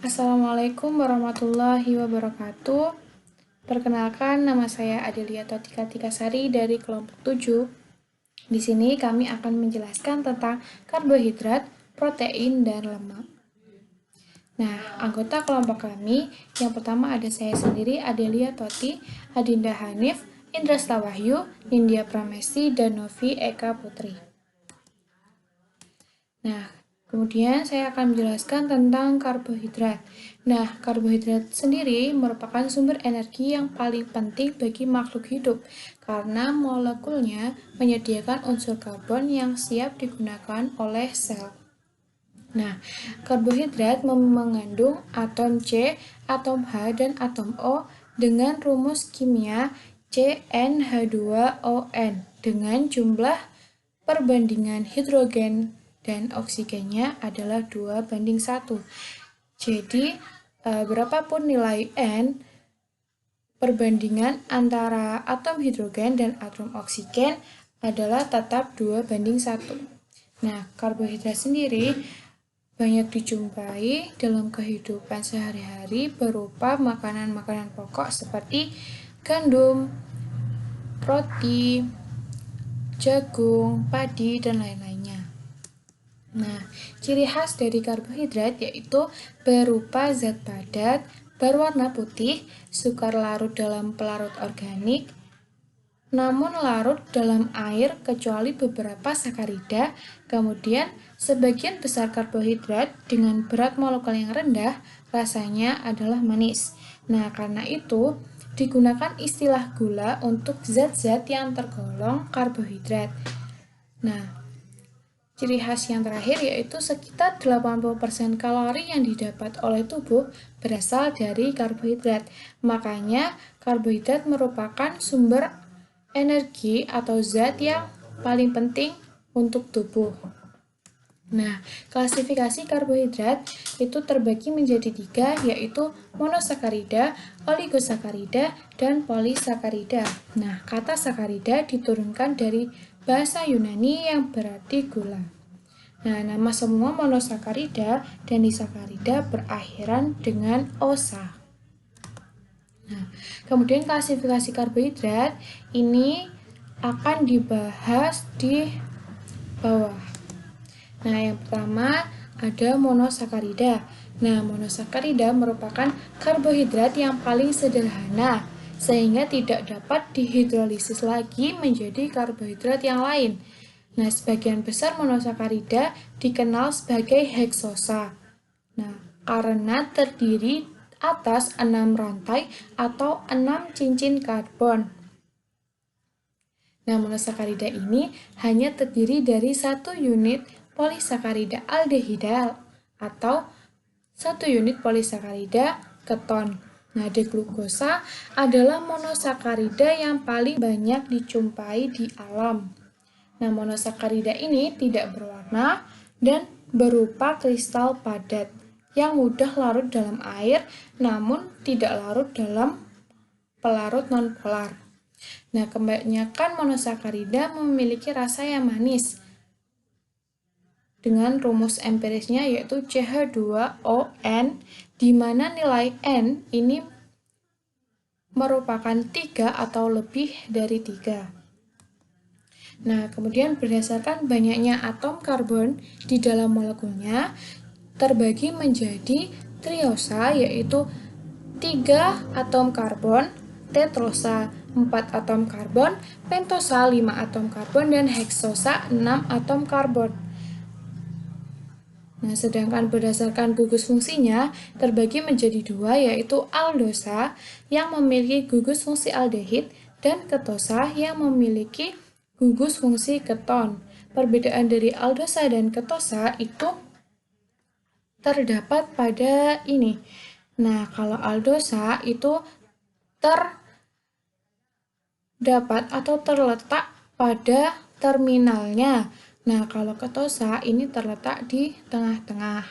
Assalamualaikum warahmatullahi wabarakatuh. Perkenalkan, nama saya Adelia Totika Tikasari dari kelompok 7. Di sini kami akan menjelaskan tentang karbohidrat, protein, dan lemak. Nah, anggota kelompok kami yang pertama ada saya sendiri, Adelia Toti, Adinda Hanif, Indrasta Wahyu, Nindya Pramesti, dan Novi Eka Putri. Nah, kemudian saya akan menjelaskan tentang karbohidrat. Nah, karbohidrat sendiri merupakan sumber energi yang paling penting bagi makhluk hidup karena molekulnya menyediakan unsur karbon yang siap digunakan oleh sel. Nah, karbohidrat mengandung atom C, atom H, dan atom O dengan rumus kimia CnH2ON dengan jumlah perbandingan hidrogen dan oksigennya adalah 2:1. Jadi, berapapun nilai N, perbandingan antara atom hidrogen dan atom oksigen adalah tetap 2:1. Nah, karbohidrat sendiri banyak dijumpai dalam kehidupan sehari-hari berupa makanan-makanan pokok seperti gandum, roti, jagung, padi, dan lain-lainnya. Nah, ciri khas dari karbohidrat yaitu berupa zat padat, berwarna putih, sukar larut dalam pelarut organik, namun larut dalam air kecuali beberapa sakarida. Kemudian, sebagian besar karbohidrat dengan berat molekul yang rendah rasanya adalah manis. Nah, karena itu digunakan istilah gula untuk zat-zat yang tergolong karbohidrat. Nah, ciri khas yang terakhir yaitu sekitar 80% kalori yang didapat oleh tubuh berasal dari karbohidrat. Makanya, karbohidrat merupakan sumber energi atau zat yang paling penting untuk tubuh. Nah, klasifikasi karbohidrat itu terbagi menjadi 3, yaitu monosakarida, oligosakarida, dan polisakarida. Nah, kata sakarida diturunkan dari bahasa Yunani yang berarti gula. Nah, nama semua monosakarida dan disakarida berakhiran dengan osa. Nah, kemudian klasifikasi karbohidrat ini akan dibahas di bawah. Nah, yang pertama ada monosakarida. Nah, monosakarida merupakan karbohidrat yang paling sederhana sehingga tidak dapat dihidrolisis lagi menjadi karbohidrat yang lain. Nah, sebagian besar monosakarida dikenal sebagai heksosa. Nah, karena terdiri atas 6 rantai atau 6 cincin karbon. Nah, monosakarida ini hanya terdiri dari 1 unit polisakarida aldehida atau 1 unit polisakarida keton. Nah, deglukosa adalah monosakarida yang paling banyak dijumpai di alam. Nah, monosakarida ini tidak berwarna dan berupa kristal padat yang mudah larut dalam air namun tidak larut dalam pelarut nonpolar. Nah, kebanyakan monosakarida memiliki rasa yang manis dengan rumus empirisnya yaitu CH2ON, di mana nilai N ini merupakan 3 atau lebih dari 3. Nah, kemudian berdasarkan banyaknya atom karbon di dalam molekulnya, terbagi menjadi triosa yaitu 3 atom karbon, tetrosa 4 atom karbon, pentosa 5 atom karbon, dan heksosa 6 atom karbon. Nah, sedangkan berdasarkan gugus fungsinya terbagi menjadi 2 yaitu aldosa yang memiliki gugus fungsi aldehid dan ketosa yang memiliki gugus fungsi keton. Perbedaan dari aldosa dan ketosa itu terdapat pada ini. Nah, kalau aldosa itu terdapat atau terletak pada terminalnya. Nah, kalau ketosa ini terletak di tengah-tengah.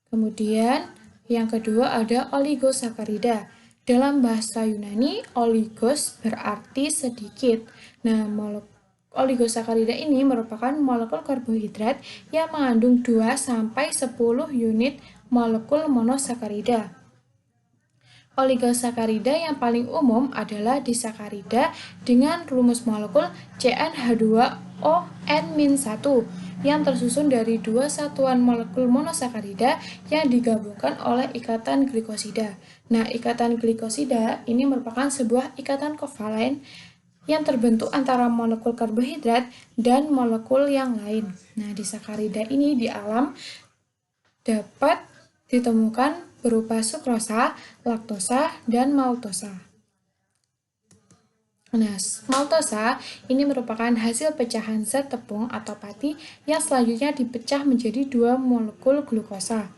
Kemudian, yang kedua ada oligosakarida. Dalam bahasa Yunani, oligos berarti sedikit. Nah, Oligosakarida ini merupakan molekul karbohidrat yang mengandung 2-10 unit molekul monosakarida. Oligosakarida yang paling umum adalah disakarida dengan rumus molekul CnH2ON-1 yang tersusun dari 2 satuan molekul monosakarida yang digabungkan oleh ikatan glikosida. Nah, ikatan glikosida ini merupakan sebuah ikatan kovalen yang terbentuk antara molekul karbohidrat dan molekul yang lain. Nah, disakarida ini di alam dapat ditemukan berupa sukrosa, laktosa, dan maltosa. Nah, maltosa ini merupakan hasil pecahan zat tepung atau pati yang selanjutnya dipecah menjadi 2 molekul glukosa.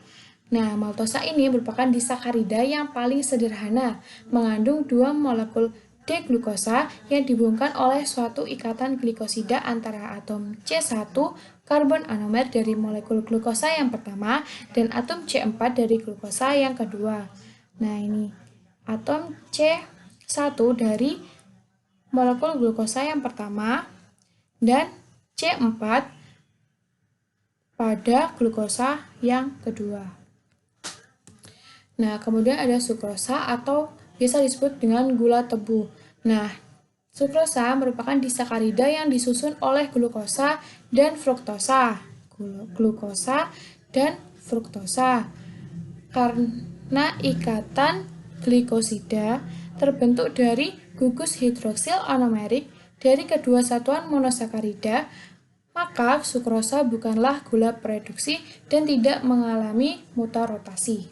Nah, maltosa ini merupakan disakarida yang paling sederhana, mengandung 2 molekul D-glukosa yang dihubungkan oleh suatu ikatan glikosida antara atom C1 karbon anomer dari molekul glukosa yang pertama dan atom C4 dari glukosa yang kedua. Nah, ini atom C1 dari molekul glukosa yang pertama dan C4 pada glukosa yang kedua. Nah, kemudian ada sukrosa atau biasa disebut dengan gula tebu. Nah, sukrosa merupakan disakarida yang disusun oleh glukosa dan fruktosa. Glukosa dan fruktosa. Karena ikatan glikosida terbentuk dari gugus hidroksil anomerik dari kedua satuan monosakarida, maka sukrosa bukanlah gula reduksi dan tidak mengalami mutar rotasi.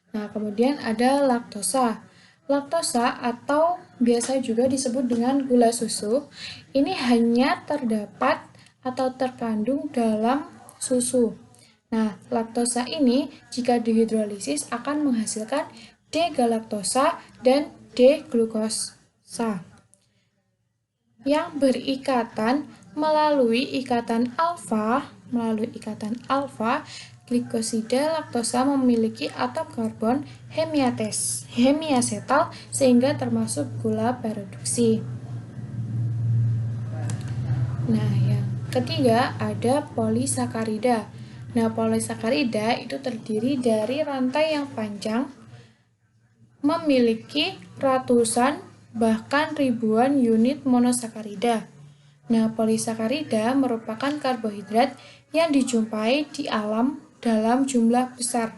Nah, kemudian ada laktosa. Laktosa atau biasa juga disebut dengan gula susu, ini hanya terdapat atau terkandung dalam susu. Nah, laktosa ini jika dihidrolisis akan menghasilkan D-galaktosa dan D-glukosa yang berikatan melalui ikatan alfa. Glikosida laktosa memiliki atom karbon hemiasetal sehingga termasuk gula reduksi. Nah, yang ketiga ada polisakarida. Nah, polisakarida itu terdiri dari rantai yang panjang memiliki ratusan bahkan ribuan unit monosakarida. Nah, polisakarida merupakan karbohidrat yang dijumpai di alam dalam jumlah besar.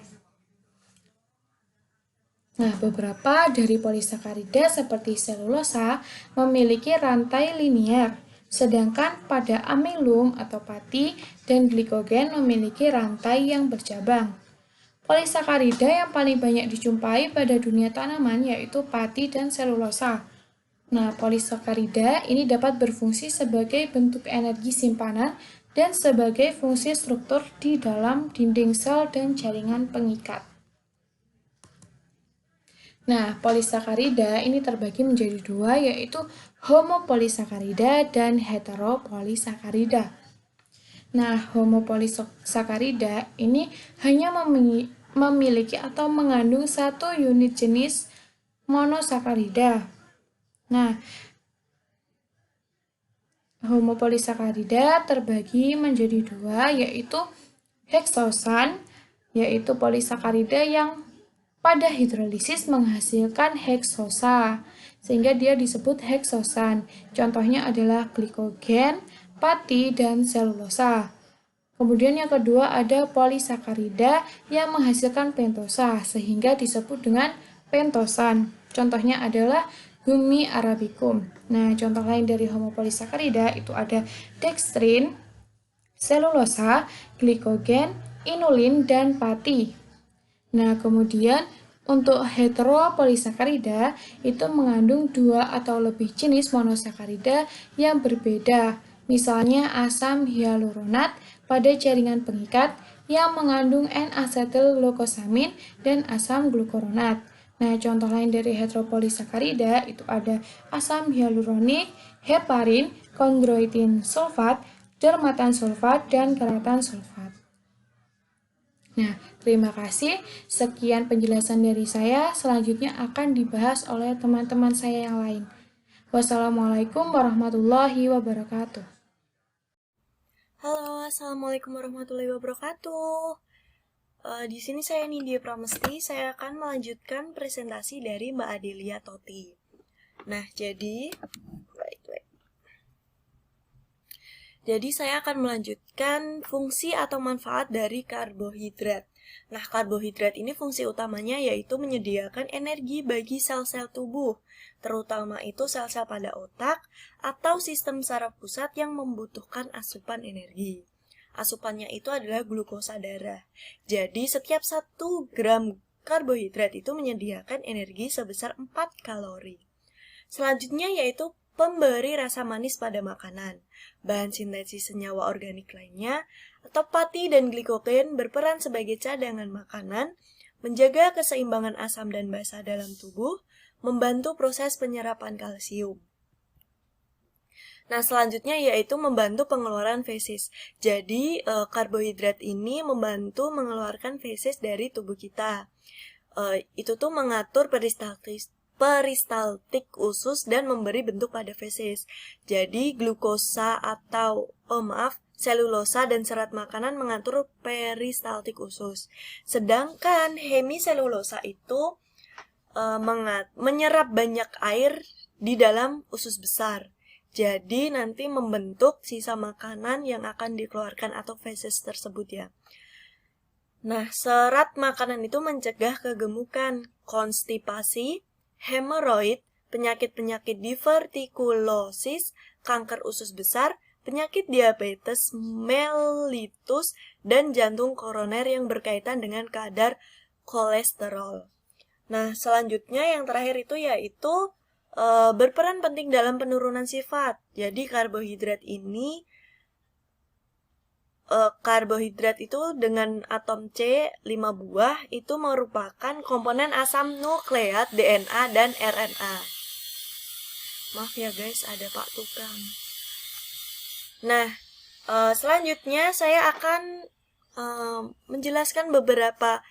Nah, beberapa dari polisakarida seperti selulosa memiliki rantai linear, sedangkan pada amilum atau pati dan glikogen memiliki rantai yang bercabang. Polisakarida yang paling banyak dijumpai pada dunia tanaman yaitu pati dan selulosa. Nah, polisakarida ini dapat berfungsi sebagai bentuk energi simpanan dan sebagai fungsi struktur di dalam dinding sel dan jaringan pengikat. Nah, polisakarida ini terbagi menjadi dua, yaitu homopolisakarida dan heteropolisakarida. Nah, homopolisakarida ini hanya memiliki atau mengandung satu unit jenis monosakarida. Nah, homopolisakarida terbagi menjadi dua, yaitu heksosan, yaitu polisakarida yang pada hidrolisis menghasilkan heksosa, sehingga dia disebut heksosan. Contohnya adalah glikogen, pati, dan selulosa. Kemudian yang kedua ada polisakarida yang menghasilkan pentosa, sehingga disebut dengan pentosan. Contohnya adalah gummi arabicum. Nah, contoh lain dari homopolisakarida itu ada dextrin, selulosa, glikogen, inulin, dan pati. Nah, kemudian untuk heteropolisakarida itu mengandung 2 atau lebih jenis monosakarida yang berbeda. Misalnya asam hyaluronat pada jaringan pengikat yang mengandung N-asetil-glukosamin dan asam glukuronat. Nah, contoh lain dari heteropolisakarida itu ada asam hyaluronik, heparin, kondroitin sulfat, dermatan sulfat, dan keratan sulfat. Nah, terima kasih. Sekian penjelasan dari saya. Selanjutnya akan dibahas oleh teman-teman saya yang lain. Wassalamualaikum warahmatullahi wabarakatuh. Halo, assalamualaikum warahmatullahi wabarakatuh. Di sini saya Nindya Pramesti. Saya akan melanjutkan presentasi dari Mbak Adelia Toti. Nah, jadi saya akan melanjutkan fungsi atau manfaat dari karbohidrat. Nah, karbohidrat ini fungsi utamanya yaitu menyediakan energi bagi sel-sel tubuh, terutama itu sel-sel pada otak atau sistem saraf pusat yang membutuhkan asupan energi. Asupannya itu adalah glukosa darah. Jadi, setiap 1 gram karbohidrat itu menyediakan energi sebesar 4 kalori. Selanjutnya yaitu pemberi rasa manis pada makanan. Bahan sintesis senyawa organik lainnya, atau pati dan glikogen berperan sebagai cadangan makanan, menjaga keseimbangan asam dan basa dalam tubuh, membantu proses penyerapan kalsium. Nah, selanjutnya yaitu membantu pengeluaran fesis. Jadi, karbohidrat ini membantu mengeluarkan fesis dari tubuh kita. Itu tuh mengatur peristaltik usus dan memberi bentuk pada fesis. Jadi glukosa atau selulosa dan serat makanan mengatur peristaltik usus. Sedangkan hemiselulosa itu menyerap banyak air di dalam usus besar. Jadi nanti membentuk sisa makanan yang akan dikeluarkan atau feses tersebut ya. Nah, serat makanan itu mencegah kegemukan, konstipasi, hemoroid, penyakit-penyakit divertikulosis, kanker usus besar, penyakit diabetes mellitus, dan jantung koroner yang berkaitan dengan kadar kolesterol. Nah, selanjutnya yang terakhir itu yaitu berperan penting dalam penurunan sifat. Jadi karbohidrat itu dengan atom C 5 buah itu merupakan komponen asam nukleat DNA dan RNA. Maaf ya guys, ada Pak Tukang. Nah, selanjutnya saya akan menjelaskan beberapa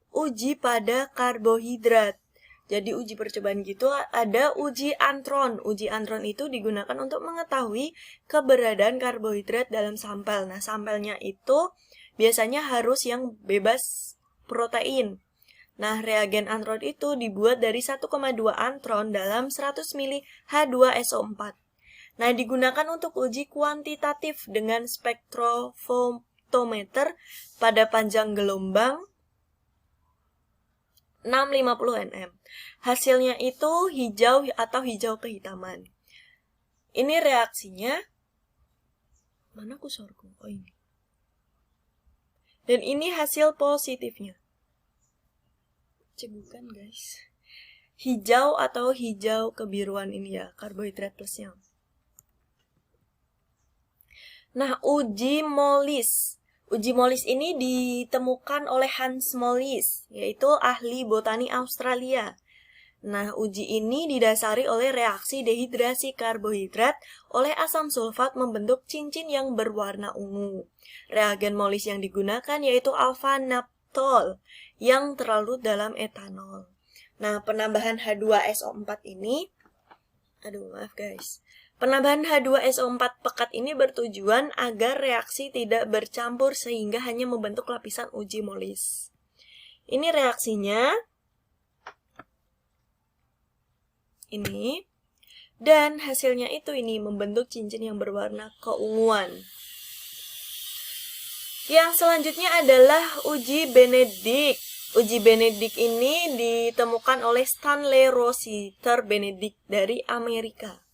uji pada karbohidrat. Jadi uji percobaan gitu ada uji antron. Uji antron itu digunakan untuk mengetahui keberadaan karbohidrat dalam sampel. Nah, sampelnya itu biasanya harus yang bebas protein. Nah, reagen antron itu dibuat dari 1,2 antron dalam 100 ml H2SO4. Nah, digunakan untuk uji kuantitatif dengan spektrofotometer pada panjang gelombang 650 nm. Hasilnya itu hijau atau hijau kehitaman. Ini reaksinya. Mana kursorku? Oh ini. Dan ini hasil positifnya. Cegukan guys. Hijau atau hijau kebiruan ini ya, karbohidrat plusnya. Nah, uji Mollis. Uji Mollis ini ditemukan oleh Hans Mollis, yaitu ahli botani Australia. Nah, uji ini didasari oleh reaksi dehidrasi karbohidrat oleh asam sulfat membentuk cincin yang berwarna ungu. Reagen Mollis yang digunakan yaitu alpha-naptol yang terlarut dalam etanol. Nah, penambahan H2SO4 ini, penambahan H2SO4 pekat ini bertujuan agar reaksi tidak bercampur sehingga hanya membentuk lapisan uji Mollis. Ini reaksinya. Ini. Dan hasilnya itu ini membentuk cincin yang berwarna keunguan. Yang selanjutnya adalah uji Benedict. Uji Benedict ini ditemukan oleh Stanley Rositer Benedict dari Amerika.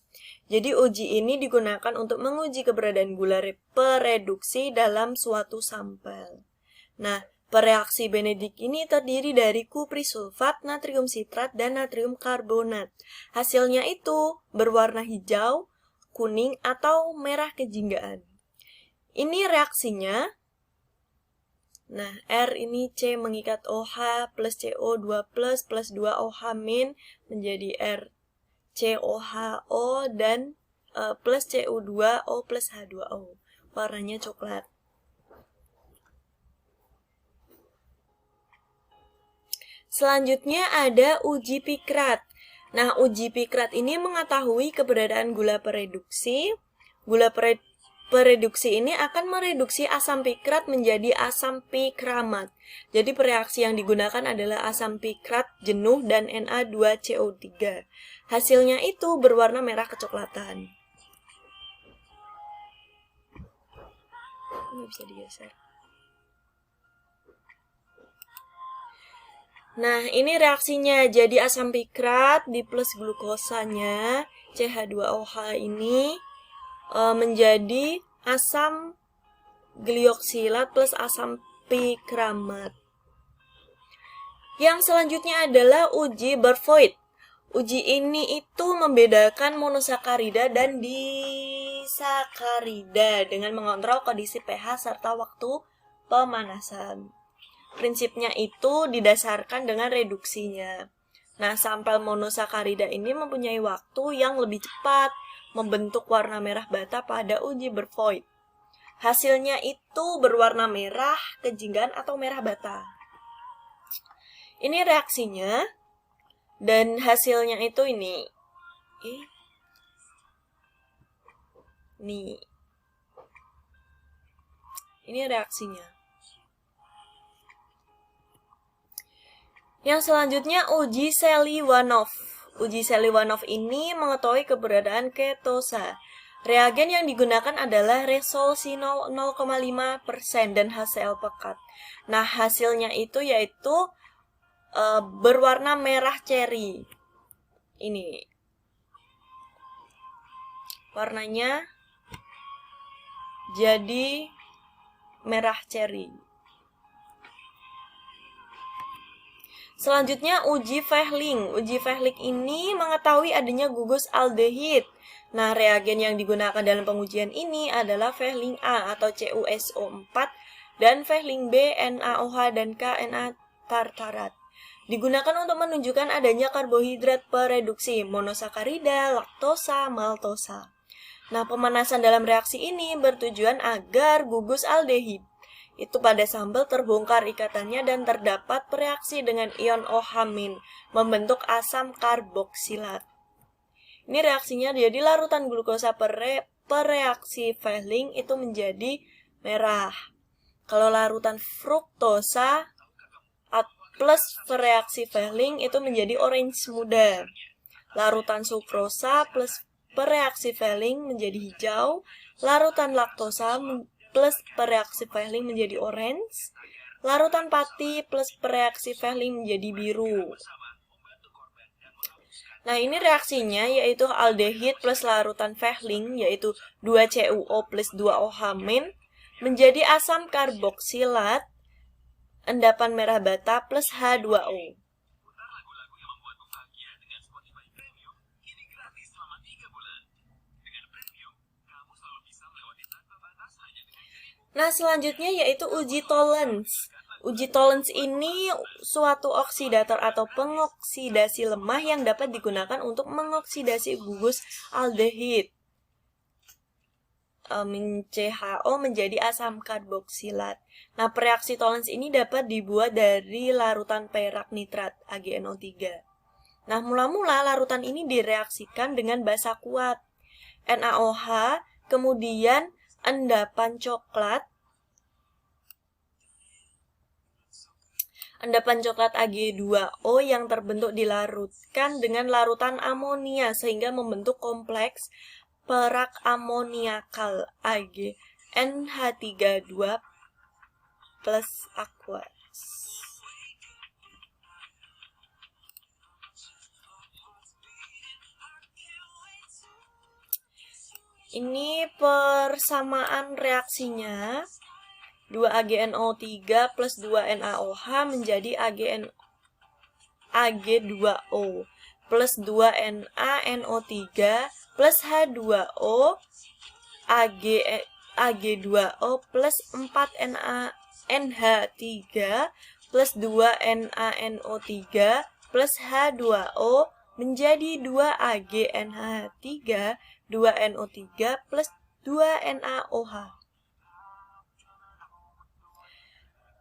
Jadi uji ini digunakan untuk menguji keberadaan gula pereduksi dalam suatu sampel. Nah, reaksi Benedict ini terdiri dari kuprisulfat, natrium sitrat, dan natrium karbonat. Hasilnya itu berwarna hijau, kuning, atau merah kejinggaan. Ini reaksinya. Nah, R ini C mengikat OH plus CO2 plus 2OH min menjadi R COHO dan plus CO2O plus H2O. Warnanya coklat. Selanjutnya ada uji Pikrat. Nah, uji pikrat ini mengetahui keberadaan gula pereduksi. Gula pereduksi ini akan mereduksi asam pikrat menjadi asam pikramat. Jadi reaksi yang digunakan adalah asam pikrat jenuh dan Na2CO3. Hasilnya itu berwarna merah kecoklatan. Ini bisa digeser. Nah, ini reaksinya. Jadi asam pikrat di plus glukosanya, CH2OH ini menjadi asam glioksilat plus asam pikramat. Yang selanjutnya adalah uji Barfoed. Uji ini itu membedakan monosakarida dan disakarida dengan mengontrol kondisi pH serta waktu pemanasan. Prinsipnya itu didasarkan dengan reduksinya. Nah, sampel monosakarida ini mempunyai waktu yang lebih cepat membentuk warna merah bata pada uji Barfoed. Hasilnya itu berwarna merah, kejinggaan atau merah bata. Ini reaksinya dan hasilnya itu ini. Nih. Ini reaksinya. Yang selanjutnya uji Seliwanov. Uji Seliwanov ini mengetahui keberadaan ketosa. Reagen yang digunakan adalah resolusi 0,5% dan HCl pekat. Nah, hasilnya itu yaitu berwarna merah ceri. Ini. Warnanya jadi merah ceri. Selanjutnya uji Fehling. Uji Fehling ini mengetahui adanya gugus aldehid. Nah, reagen yang digunakan dalam pengujian ini adalah Fehling A atau CuSO4 dan Fehling B NaOH dan KNa tartarat. Digunakan untuk menunjukkan adanya karbohidrat pereduksi, monosakarida, laktosa, maltosa. Nah, pemanasan dalam reaksi ini bertujuan agar gugus aldehid itu pada sampel terbongkar ikatannya dan terdapat bereaksi dengan ion OH- membentuk asam karboksilat. Ini reaksinya jadi larutan glukosa pereaksi Fehling itu menjadi merah. Kalau larutan fruktosa plus pereaksi Fehling itu menjadi orange muda. Larutan sukrosa plus pereaksi Fehling menjadi hijau. Larutan laktosa plus pereaksi Fehling menjadi orange. Larutan pati plus pereaksi Fehling menjadi biru. Nah, ini reaksinya yaitu aldehid plus larutan Fehling yaitu 2CuO plus 2OH- menjadi asam karboksilat endapan merah bata plus H2O. Nah, selanjutnya yaitu uji tolerance. Uji tolerance ini suatu oksidator atau pengoksidasi lemah yang dapat digunakan untuk mengoksidasi gugus aldehid CHO menjadi asam karboksilat. Nah, reaksi tolerance ini dapat dibuat dari larutan perak nitrat AgNO3. Nah, mula-mula larutan ini direaksikan dengan basa kuat NaOH, kemudian endapan coklat Ag2O yang terbentuk dilarutkan dengan larutan amonia sehingga membentuk kompleks perak amoniakal AgNH32 plus aqueous. Ini persamaan reaksinya 2AgNO3 plus 2NaOH menjadi Ag2O plus 2NaNO3 plus H2O Ag2O plus 4NH3 plus 2NaNO3 plus H2O menjadi 2AgNH3 2NO3 plus 2NaOH.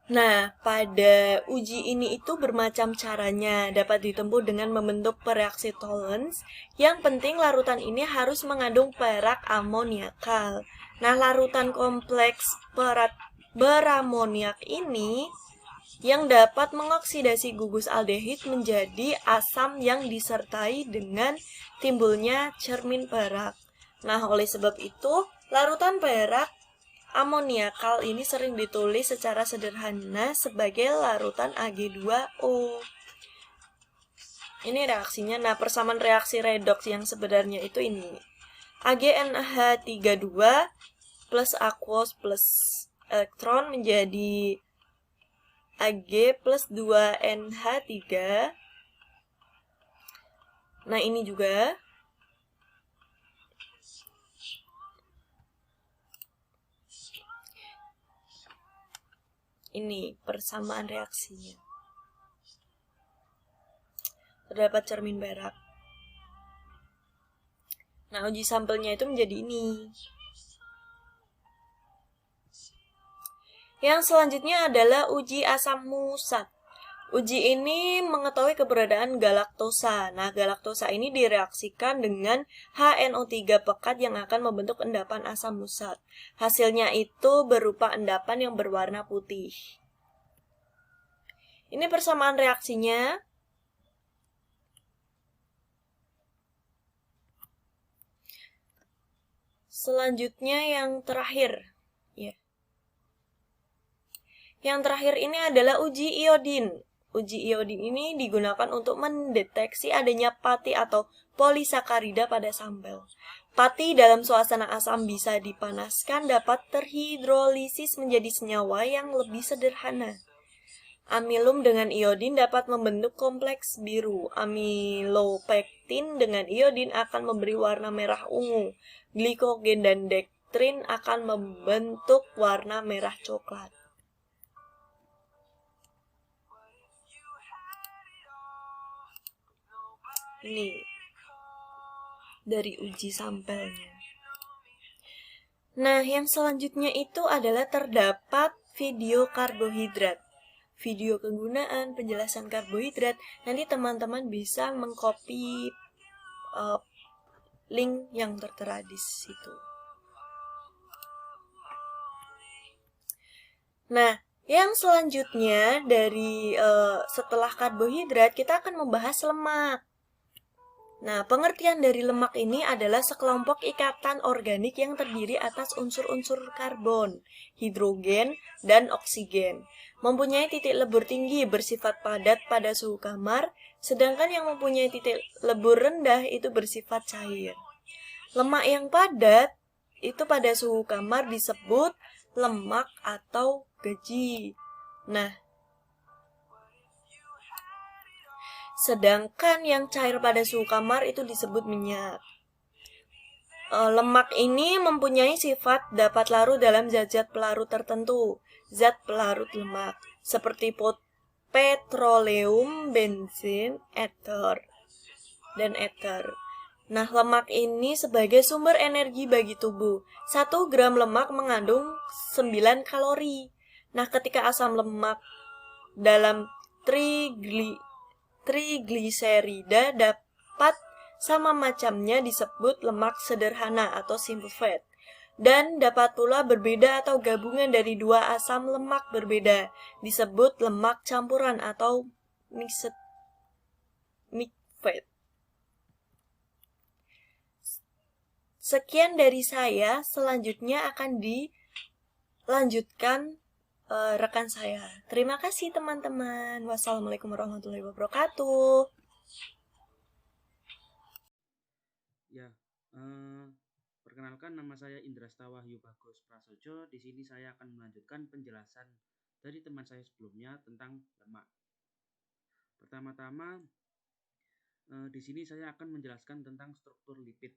Nah, pada uji ini itu bermacam caranya, dapat ditempuh dengan membentuk pereaksi Tollens. Yang penting larutan ini harus mengandung perak amoniakal. Nah, larutan kompleks beramoniak ini yang dapat mengoksidasi gugus aldehid menjadi asam yang disertai dengan timbulnya cermin perak. Nah, oleh sebab itu, larutan perak amoniakal ini sering ditulis secara sederhana sebagai larutan Ag2O. Ini reaksinya. Nah, persamaan reaksi redoks yang sebenarnya itu ini. AgNH32 plus aquos plus elektron menjadi Ag plus 2NH3. Nah, ini juga. Ini persamaan reaksinya. Terdapat cermin perak. Nah, uji sampelnya itu menjadi ini. Yang selanjutnya adalah uji asam musat. Uji ini mengetahui keberadaan galaktosa. Nah, galaktosa ini direaksikan dengan HNO3 pekat yang akan membentuk endapan asam musat. Hasilnya itu berupa endapan yang berwarna putih. Ini persamaan reaksinya. Selanjutnya yang terakhir. Yang terakhir ini adalah uji iodin. Uji iodin ini digunakan untuk mendeteksi adanya pati atau polisakarida pada sampel. Pati dalam suasana asam bisa dipanaskan dapat terhidrolisis menjadi senyawa yang lebih sederhana. Amilum dengan iodin dapat membentuk kompleks biru. Amilopektin dengan iodin akan memberi warna merah ungu. Glikogen dan dektrin akan membentuk warna merah coklat. Ini dari uji sampelnya. Nah, yang selanjutnya itu adalah terdapat video karbohidrat. Video kegunaan penjelasan karbohidrat. Nanti teman-teman bisa mengcopy link yang tertera di situ. Nah, yang selanjutnya dari setelah karbohidrat kita akan membahas lemak. Nah, pengertian dari lemak ini adalah sekelompok ikatan organik yang terdiri atas unsur-unsur karbon, hidrogen, dan oksigen. Mempunyai titik lebur tinggi bersifat padat pada suhu kamar, sedangkan yang mempunyai titik lebur rendah itu bersifat cair. Lemak yang padat itu pada suhu kamar disebut lemak atau gaji. Nah, sedangkan yang cair pada suhu kamar itu disebut minyak. Lemak ini mempunyai sifat dapat larut dalam zat-zat pelarut tertentu, zat pelarut lemak, seperti petroleum, bensin, dan ether. Nah, lemak ini sebagai sumber energi bagi tubuh. 1 gram lemak mengandung 9 kalori. Nah, ketika asam lemak dalam trigliserida dapat sama macamnya disebut lemak sederhana atau simple fat, dan dapat pula berbeda atau gabungan dari 2 asam lemak berbeda disebut lemak campuran atau mixed fat. Sekian dari saya, selanjutnya akan dilanjutkan rekan saya. Terima kasih teman-teman. Wassalamualaikum warahmatullahi wabarakatuh. Ya, perkenalkan nama saya Indrasta Wahyu Bagus Prasojo. Di sini saya akan melanjutkan penjelasan dari teman saya sebelumnya tentang lemak. Pertama-tama, di sini saya akan menjelaskan tentang struktur lipid.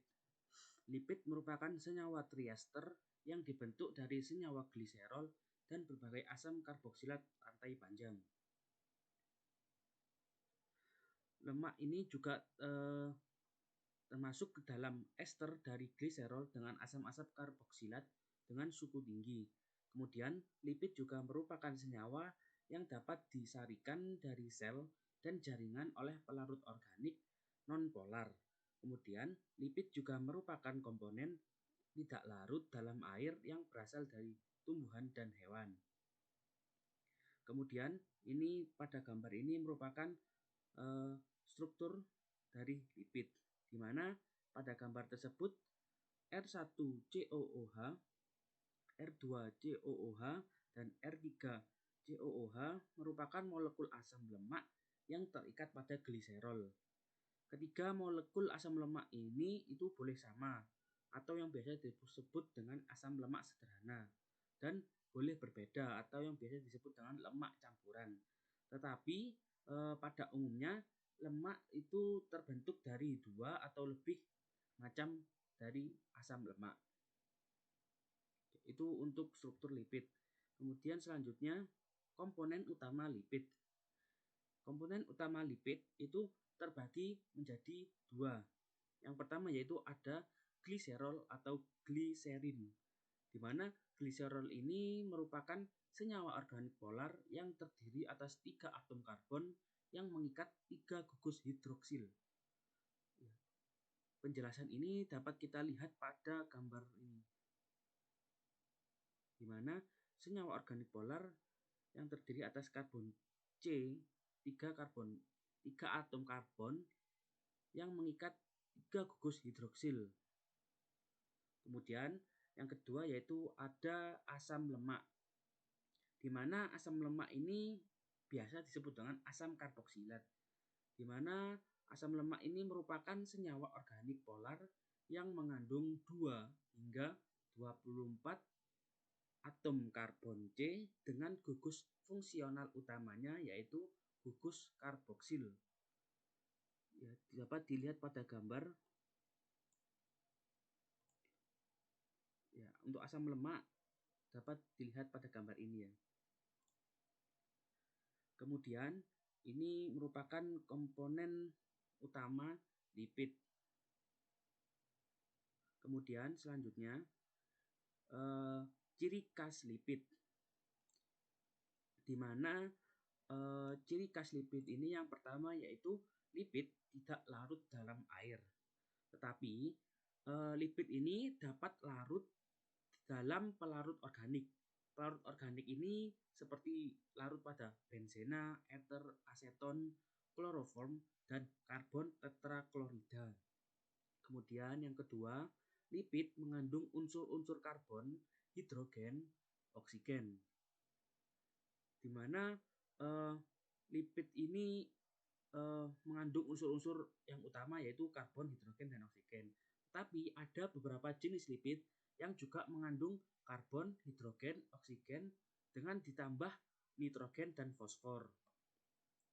Lipid merupakan senyawa triester yang dibentuk dari senyawa gliserol dan berbagai asam karboksilat rantai panjang. Lemak ini juga termasuk ke dalam ester dari gliserol dengan asam-asam karboksilat dengan suhu tinggi. Kemudian, lipid juga merupakan senyawa yang dapat disarikan dari sel dan jaringan oleh pelarut organik nonpolar. Kemudian, lipid juga merupakan komponen tidak larut dalam air yang berasal dari tumbuhan dan hewan. Kemudian, ini pada gambar ini merupakan struktur dari lipid, di mana pada gambar tersebut R1COOH, R2COOH, dan R3COOH merupakan molekul asam lemak yang terikat pada gliserol. Ketiga molekul asam lemak ini itu boleh sama atau yang biasa disebut dengan asam lemak sederhana, dan boleh berbeda atau yang biasa disebut dengan lemak campuran. Tetapi pada umumnya lemak itu terbentuk dari 2 atau lebih macam dari asam lemak. Itu untuk struktur lipid. Kemudian selanjutnya komponen utama lipid. Komponen utama lipid itu terbagi menjadi 2. Yang pertama yaitu ada gliserol atau gliserin, di mana gliserol ini merupakan senyawa organik polar yang terdiri atas 3 atom karbon yang mengikat 3 gugus hidroksil. Penjelasan ini dapat kita lihat pada gambar ini, di mana senyawa organik polar yang terdiri atas karbon C, 3 atom karbon yang mengikat 3 gugus hidroksil. Kemudian yang kedua yaitu ada asam lemak, di mana asam lemak ini biasa disebut dengan asam karboksilat, di mana asam lemak ini merupakan senyawa organik polar yang mengandung 2 hingga 24 atom karbon C dengan gugus fungsional utamanya yaitu gugus karboksil. Ya, dapat dilihat pada gambar. Ya, untuk asam lemak dapat dilihat pada gambar ini ya. Kemudian ini merupakan komponen utama lipid. Kemudian selanjutnya ciri khas lipid, di mana ciri khas lipid ini yang pertama yaitu lipid tidak larut dalam air, tetapi lipid ini dapat larut dalam pelarut organik. Pelarut organik ini seperti larut pada benzena, ether, aseton, kloroform, dan karbon tetraklorida. Kemudian yang kedua, lipid mengandung unsur-unsur karbon, hidrogen, oksigen, di mana lipid ini mengandung unsur-unsur yang utama yaitu karbon, hidrogen, dan oksigen. Tapi ada beberapa jenis lipid yang juga mengandung karbon, hidrogen, oksigen dengan ditambah nitrogen dan fosfor.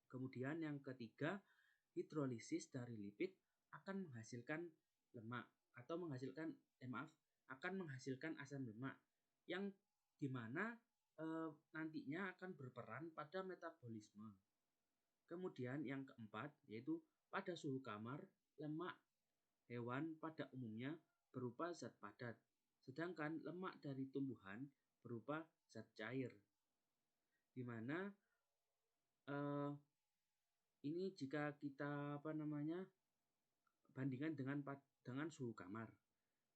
Kemudian yang ketiga, hidrolisis dari lipid akan menghasilkan lemak atau akan menghasilkan asam lemak yang dimana nantinya akan berperan pada metabolisme. Kemudian yang keempat yaitu pada suhu kamar, lemak hewan pada umumnya berupa zat padat, sedangkan lemak dari tumbuhan berupa zat cair. Di mana ini jika kita bandingkan dengan suhu kamar.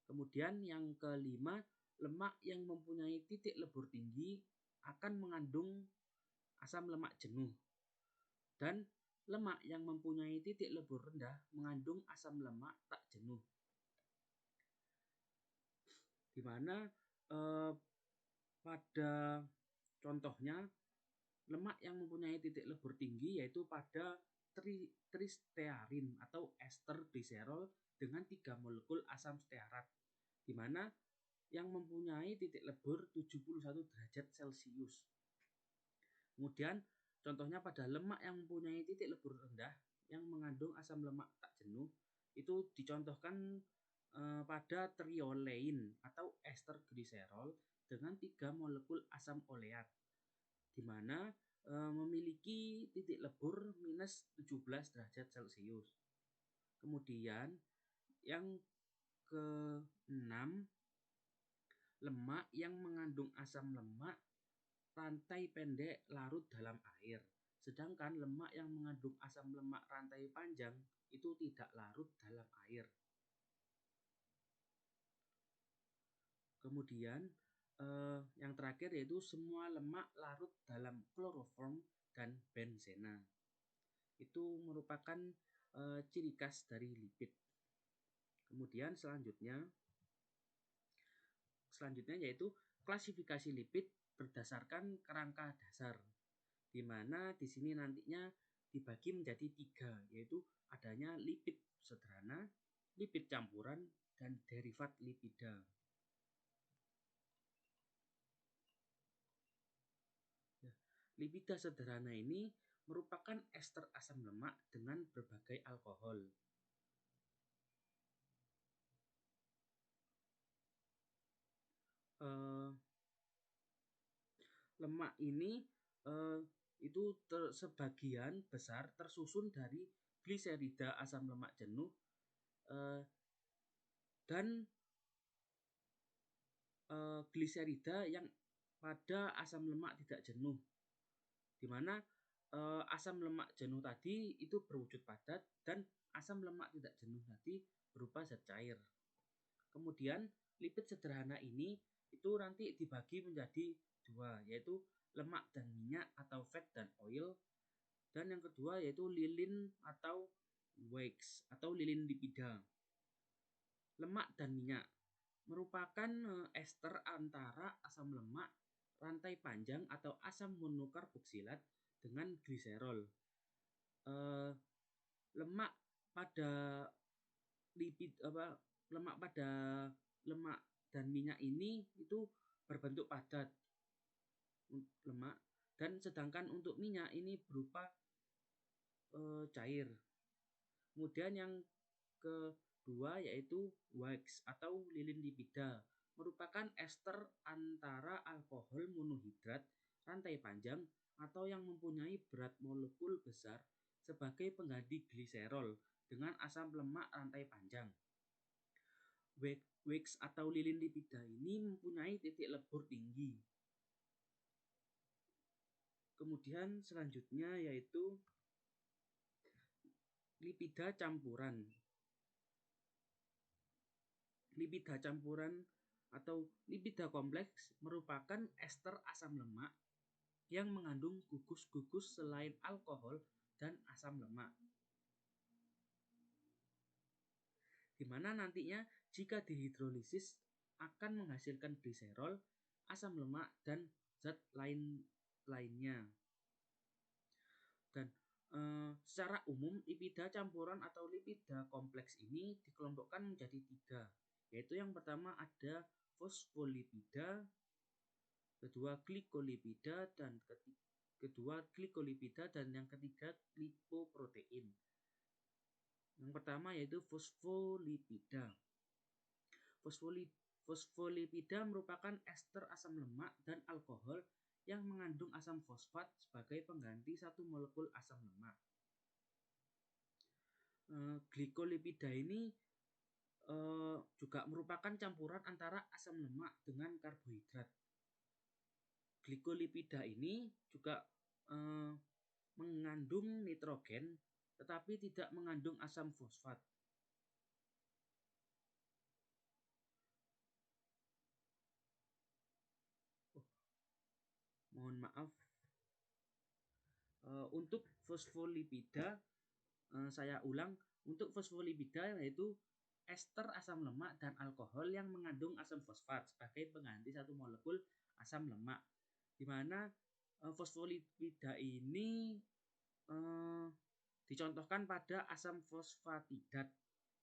Kemudian yang kelima, lemak yang mempunyai titik lebur tinggi akan mengandung asam lemak jenuh, dan lemak yang mempunyai titik lebur rendah mengandung asam lemak tak jenuh. Di mana pada contohnya lemak yang mempunyai titik lebur tinggi yaitu pada tristearin atau ester gliserol dengan 3 molekul asam stearat, di mana yang mempunyai titik lebur 71 derajat Celcius. Kemudian contohnya pada lemak yang mempunyai titik lebur rendah yang mengandung asam lemak tak jenuh itu dicontohkan pada triolein atau ester gliserol dengan 3 molekul asam oleat, di mana memiliki titik lebur minus 17 derajat Celcius. Kemudian yang ke-6, lemak yang mengandung asam lemak rantai pendek larut dalam air. Sedangkan lemak yang mengandung asam lemak rantai panjang itu tidak larut dalam air. Kemudian yang terakhir yaitu semua lemak larut dalam kloroform dan benzena. Itu merupakan ciri khas dari lipid. Kemudian selanjutnya yaitu klasifikasi lipid berdasarkan kerangka dasar, di mana di sini nantinya dibagi menjadi 3, yaitu adanya lipid sederhana, lipid campuran, dan derivat lipida. Lipida sederhana ini merupakan ester asam lemak dengan berbagai alkohol. Lemak ini itu sebagian besar tersusun dari gliserida asam lemak jenuh dan gliserida yang pada asam lemak tidak jenuh, di mana asam lemak jenuh tadi itu berwujud padat dan asam lemak tidak jenuh tadi berupa zat cair. Kemudian lipid sederhana ini itu nanti dibagi menjadi 2, yaitu lemak dan minyak atau fat dan oil, dan yang kedua yaitu lilin atau wax atau lilin lipida. Lemak dan minyak merupakan ester antara asam lemak rantai panjang atau asam monokarboksilat dengan gliserol. Lemak pada lemak dan minyak ini itu berbentuk padat lemak, dan sedangkan untuk minyak ini berupa cair. Kemudian yang kedua yaitu wax atau lilin lipida, merupakan ester antara alkohol monohidrat rantai panjang atau yang mempunyai berat molekul besar sebagai pengganti gliserol dengan asam lemak rantai panjang. Wax atau lilin lipida ini mempunyai titik lebur tinggi. Kemudian selanjutnya yaitu lipida campuran. Lipida campuran atau lipida kompleks merupakan ester asam lemak yang mengandung gugus-gugus selain alkohol dan asam lemak, di mana nantinya jika dihidrolisis akan menghasilkan gliserol, asam lemak, dan zat lainnya. Dan secara umum lipida campuran atau lipida kompleks ini dikelompokkan menjadi 3, yaitu yang pertama ada fosfolipida, kedua glikolipida, dan yang ketiga lipoprotein. Yang pertama yaitu fosfolipida. Fosfolipida merupakan ester asam lemak dan alkohol yang mengandung asam fosfat sebagai pengganti satu molekul asam lemak. Glikolipida ini juga merupakan campuran antara asam lemak dengan karbohidrat. Glikolipida ini juga mengandung nitrogen tetapi tidak mengandung asam fosfat. Mohon maaf. Untuk fosfolipida, saya ulang, untuk fosfolipida yaitu ester asam lemak dan alkohol yang mengandung asam fosfat sebagai pengganti satu molekul asam lemak, di mana fosfolipida ini dicontohkan pada asam fosfatidat,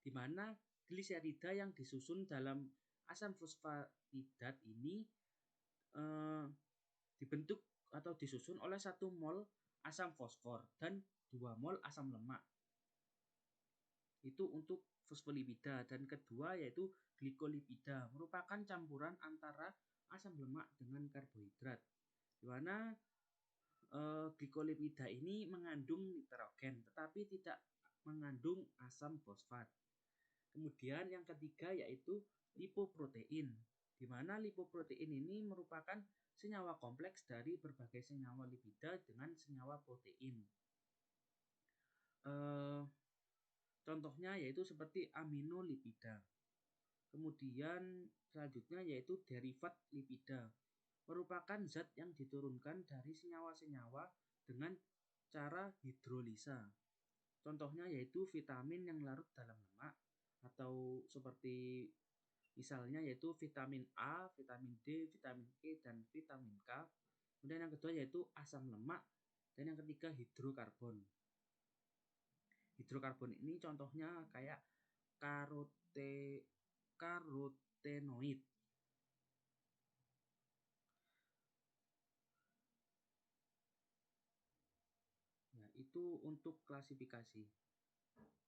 di mana gliserida yang disusun dalam asam fosfatidat ini dibentuk atau disusun oleh 1 mol asam fosfor dan 2 mol asam lemak. Itu untuk fosfolipida. Dan kedua yaitu glikolipida, merupakan campuran antara asam lemak dengan karbohidrat, di mana glikolipida ini mengandung nitrogen tetapi tidak mengandung asam fosfat. Kemudian yang ketiga yaitu lipoprotein, di mana lipoprotein ini merupakan senyawa kompleks dari berbagai senyawa lipida dengan senyawa protein. Contohnya yaitu seperti aminolipida. Kemudian selanjutnya yaitu derivat lipida, merupakan zat yang diturunkan dari senyawa-senyawa dengan cara hidrolisa. Contohnya yaitu vitamin yang larut dalam lemak, atau seperti misalnya yaitu vitamin A, vitamin D, vitamin E, dan vitamin K. Kemudian yang kedua yaitu asam lemak, dan yang ketiga hidrokarbon. Hidrokarbon ini contohnya kayak karotenoid. Nah, itu untuk klasifikasi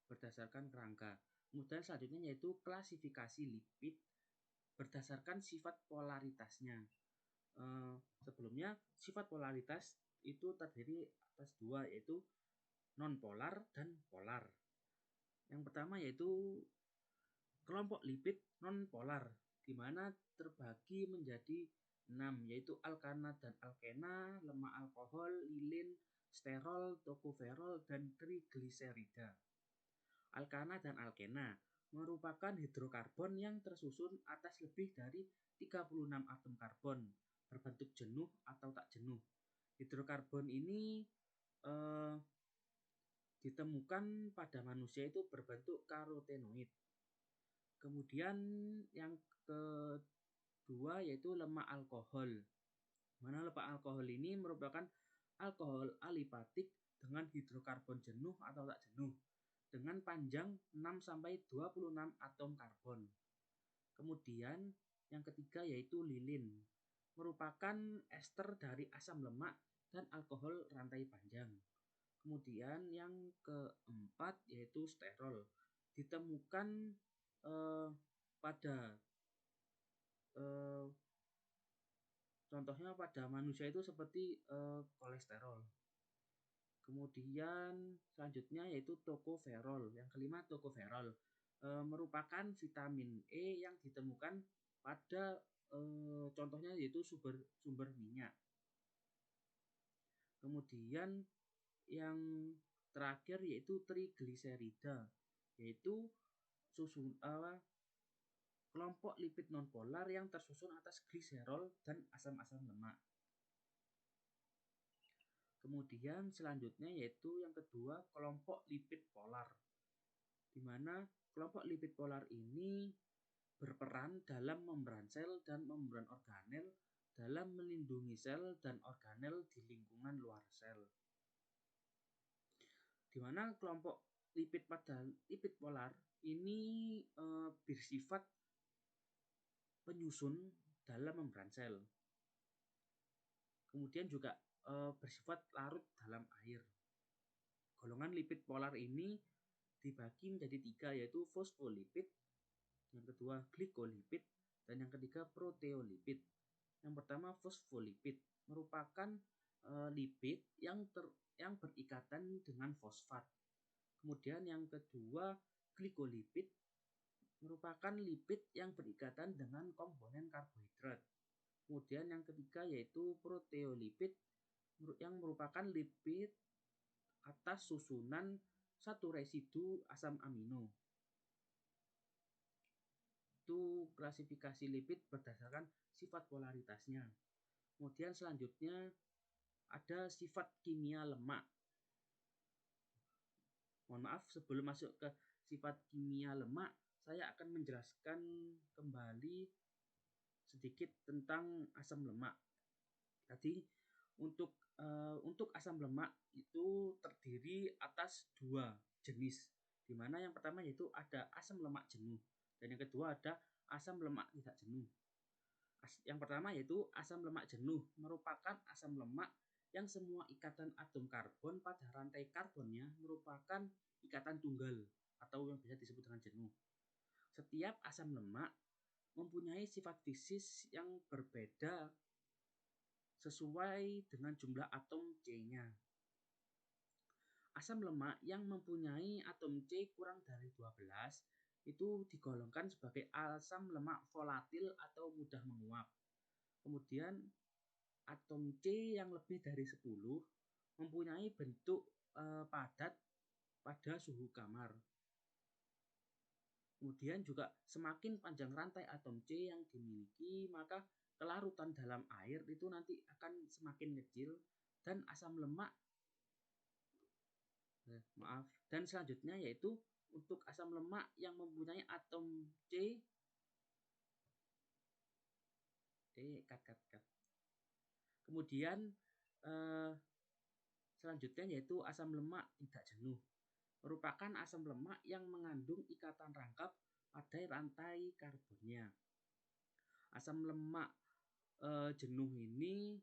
berdasarkan kerangka. Kemudian selanjutnya yaitu klasifikasi lipid berdasarkan sifat polaritasnya. Sebelumnya sifat polaritas itu terdiri atas dua, yaitu non-polar dan polar. Yang pertama yaitu kelompok lipid non-polar, di mana terbagi menjadi 6, yaitu alkana dan alkena, lemak alkohol, lilin, sterol, tokoferol, dan trigliserida. Alkana dan alkena merupakan hidrokarbon yang tersusun atas lebih dari 36 atom karbon, berbentuk jenuh atau tak jenuh. Hidrokarbon ini ditemukan pada manusia itu berbentuk karotenoid. Kemudian yang kedua yaitu lemak alkohol. Mana lemak alkohol ini merupakan alkohol alipatik dengan hidrokarbon jenuh atau tak jenuh, dengan panjang 6-26 atom karbon. Kemudian yang ketiga yaitu lilin, merupakan ester dari asam lemak dan alkohol rantai panjang. Kemudian yang keempat yaitu sterol, ditemukan pada contohnya pada manusia itu seperti kolesterol. Kemudian selanjutnya yaitu tokoferol. Yang kelima tokoferol, merupakan vitamin E yang ditemukan pada contohnya yaitu sumber minyak. Kemudian yang terakhir yaitu trigliserida, yaitu kelompok lipid nonpolar yang tersusun atas gliserol dan asam-asam lemak. Kemudian selanjutnya yaitu yang kedua kelompok lipid polar, di mana kelompok lipid polar ini berperan dalam membran sel dan membran organel dalam melindungi sel dan organel di lingkungan luar sel. Di mana kelompok lipid pada lipid polar ini bersifat penyusun dalam membran sel. Kemudian juga bersifat larut dalam air. Golongan lipid polar ini dibagi menjadi 3, yaitu fosfolipid, yang kedua glikolipid, dan yang ketiga proteolipid. Yang pertama fosfolipid merupakan lipid yang berikatan dengan fosfat. Kemudian yang kedua glikolipid merupakan lipid yang berikatan dengan komponen karbohidrat. Kemudian yang ketiga yaitu proteolipid yang merupakan lipid atas susunan satu residu asam amino. Itu klasifikasi lipid berdasarkan sifat polaritasnya. Kemudian selanjutnya ada sifat kimia lemak. Mohon maaf, sebelum masuk ke sifat kimia lemak, saya akan menjelaskan kembali sedikit tentang asam lemak. Tadi untuk asam lemak itu terdiri atas 2 jenis, di mana yang pertama yaitu ada asam lemak jenuh dan yang kedua ada asam lemak tidak jenuh. Yang pertama yaitu asam lemak jenuh, merupakan asam lemak yang semua ikatan atom karbon pada rantai karbonnya merupakan ikatan tunggal atau yang bisa disebut dengan jenuh. Setiap asam lemak mempunyai sifat fisis yang berbeda sesuai dengan jumlah atom C-nya. Asam lemak yang mempunyai atom C kurang dari 12 itu digolongkan sebagai asam lemak volatil atau mudah menguap. Kemudian atom C yang lebih dari 10 mempunyai bentuk padat pada suhu kamar. Kemudian juga semakin panjang rantai atom C yang dimiliki, maka kelarutan dalam air itu nanti akan semakin kecil dan asam lemak dan selanjutnya yaitu untuk asam lemak yang mempunyai atom C kemudian selanjutnya yaitu asam lemak tidak jenuh, merupakan asam lemak yang mengandung ikatan rangkap pada rantai karbonnya. Asam lemak jenuh ini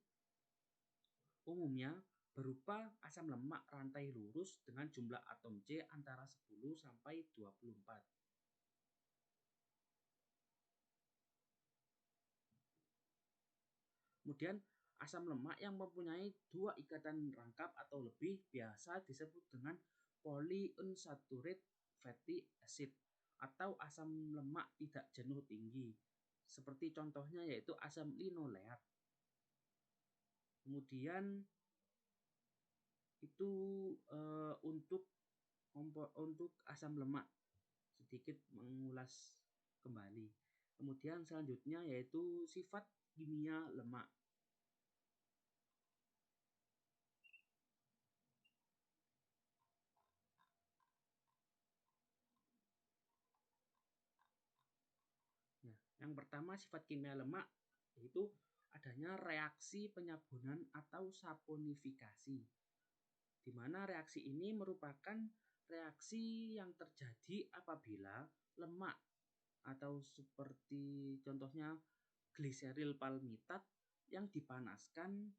umumnya berupa asam lemak rantai lurus dengan jumlah atom C antara 10 sampai 24. Kemudian asam lemak yang mempunyai 2 ikatan rangkap atau lebih biasa disebut dengan polyunsaturated fatty acid atau asam lemak tidak jenuh tinggi. Seperti contohnya yaitu asam linoleat. Kemudian itu untuk asam lemak, sedikit mengulas kembali. Kemudian selanjutnya yaitu sifat kimia lemak. Yang pertama sifat kimia lemak yaitu adanya reaksi penyabunan atau saponifikasi, di mana reaksi ini merupakan reaksi yang terjadi apabila lemak atau seperti contohnya gliseril palmitat yang dipanaskan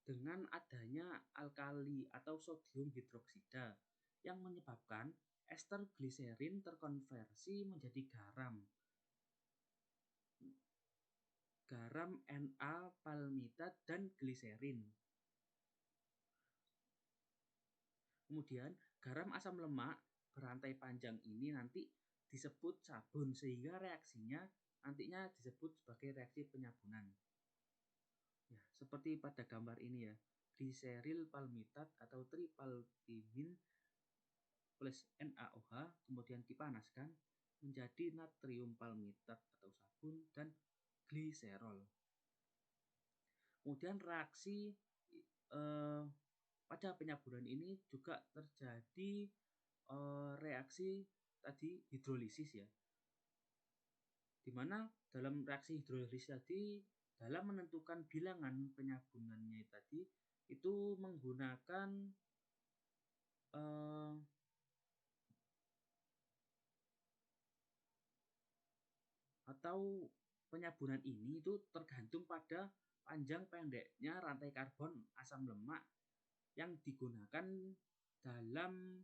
dengan adanya alkali atau sodium hidroksida yang menyebabkan ester gliserin terkonversi menjadi garam Na palmitat dan gliserin. Kemudian garam asam lemak berantai panjang ini nanti disebut sabun, sehingga reaksinya nantinya disebut sebagai reaksi penyabunan. Ya, seperti pada gambar ini ya, gliseril palmitat atau tripaltimin plus NaOH kemudian dipanaskan menjadi natrium palmitat atau sabun dan gliserol. Kemudian reaksi pada penyabunan ini juga terjadi reaksi tadi hidrolisis ya, dimana dalam reaksi hidrolisis tadi dalam menentukan bilangan penyabunannya tadi itu menggunakan atau penyabunan ini itu tergantung pada panjang pendeknya rantai karbon asam lemak yang digunakan dalam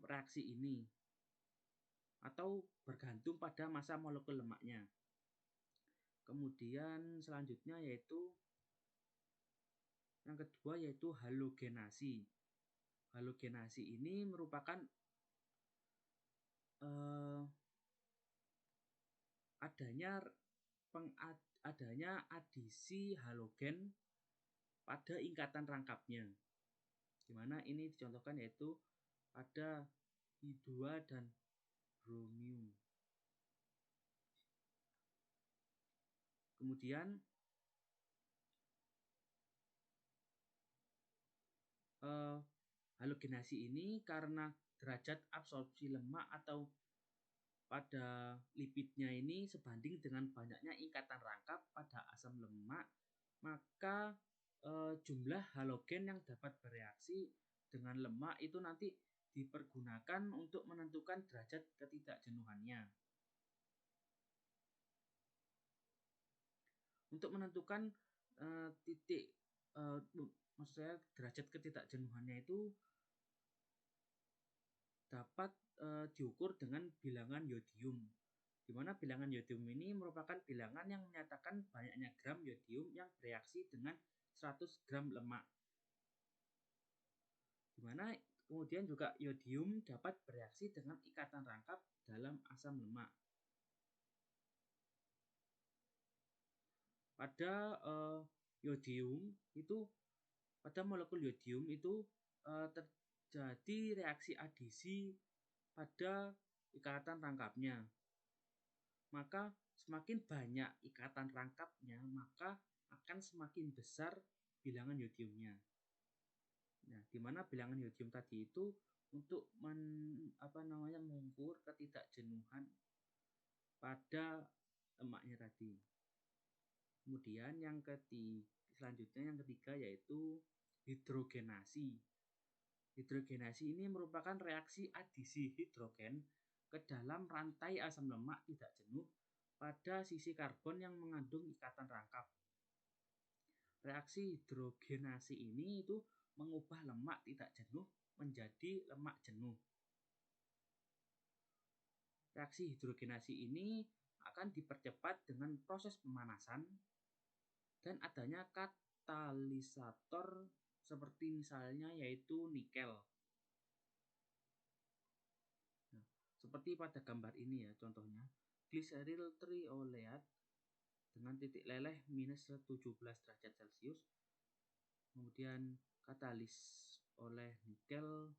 reaksi ini atau bergantung pada massa molekul lemaknya. Kemudian selanjutnya yaitu yang kedua yaitu halogenasi. Halogenasi ini merupakan adanya adisi halogen pada ikatan rangkapnya, dimana ini dicontohkan yaitu pada I2 dan bromium. Kemudian halogenasi ini karena derajat absorpsi lemak atau pada lipidnya ini sebanding dengan banyaknya ikatan rangkap pada asam lemak, maka jumlah halogen yang dapat bereaksi dengan lemak itu nanti dipergunakan untuk menentukan derajat ketidakjenuhannya. Untuk menentukan maksudnya derajat ketidakjenuhannya itu dapat diukur dengan bilangan yodium, di mana bilangan yodium ini merupakan bilangan yang menyatakan banyaknya gram yodium yang bereaksi dengan 100 gram lemak, di mana Kemudian juga yodium dapat bereaksi dengan ikatan rangkap dalam asam lemak. Pada yodium itu, pada molekul yodium itu terjadi reaksi adisi pada ikatan rangkapnya. Maka semakin banyak ikatan rangkapnya, maka akan semakin besar bilangan yodiumnya. Nah, di mana bilangan yodium tadi itu untuk mengukur ketidakjenuhan pada lemaknya tadi. Kemudian selanjutnya yang ketiga yaitu hidrogenasi. Hidrogenasi ini merupakan reaksi adisi hidrogen ke dalam rantai asam lemak tidak jenuh pada sisi karbon yang mengandung ikatan rangkap. Reaksi hidrogenasi ini itu mengubah lemak tidak jenuh menjadi lemak jenuh. Reaksi hidrogenasi ini akan dipercepat dengan proses pemanasan dan adanya katalisator seperti misalnya yaitu nikel. Nah, seperti pada gambar ini ya contohnya, gliseryl trioleate dengan titik leleh minus 17 derajat Celcius, kemudian katalis oleh nikel,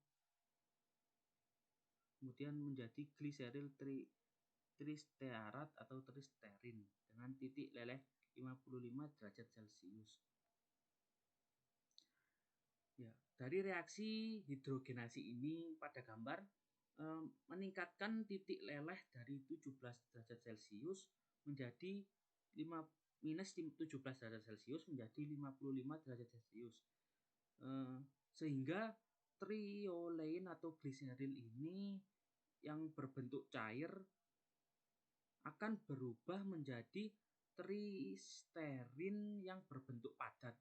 kemudian menjadi gliseryl tristearat atau tristerin dengan titik leleh 55 derajat Celcius. Ya, dari reaksi hidrogenasi ini pada gambar meningkatkan titik leleh dari 17 derajat Celcius menjadi minus 17 derajat Celcius menjadi 55 derajat Celcius. Sehingga triolein atau gliseril ini yang berbentuk cair akan berubah menjadi tristerin yang berbentuk padat.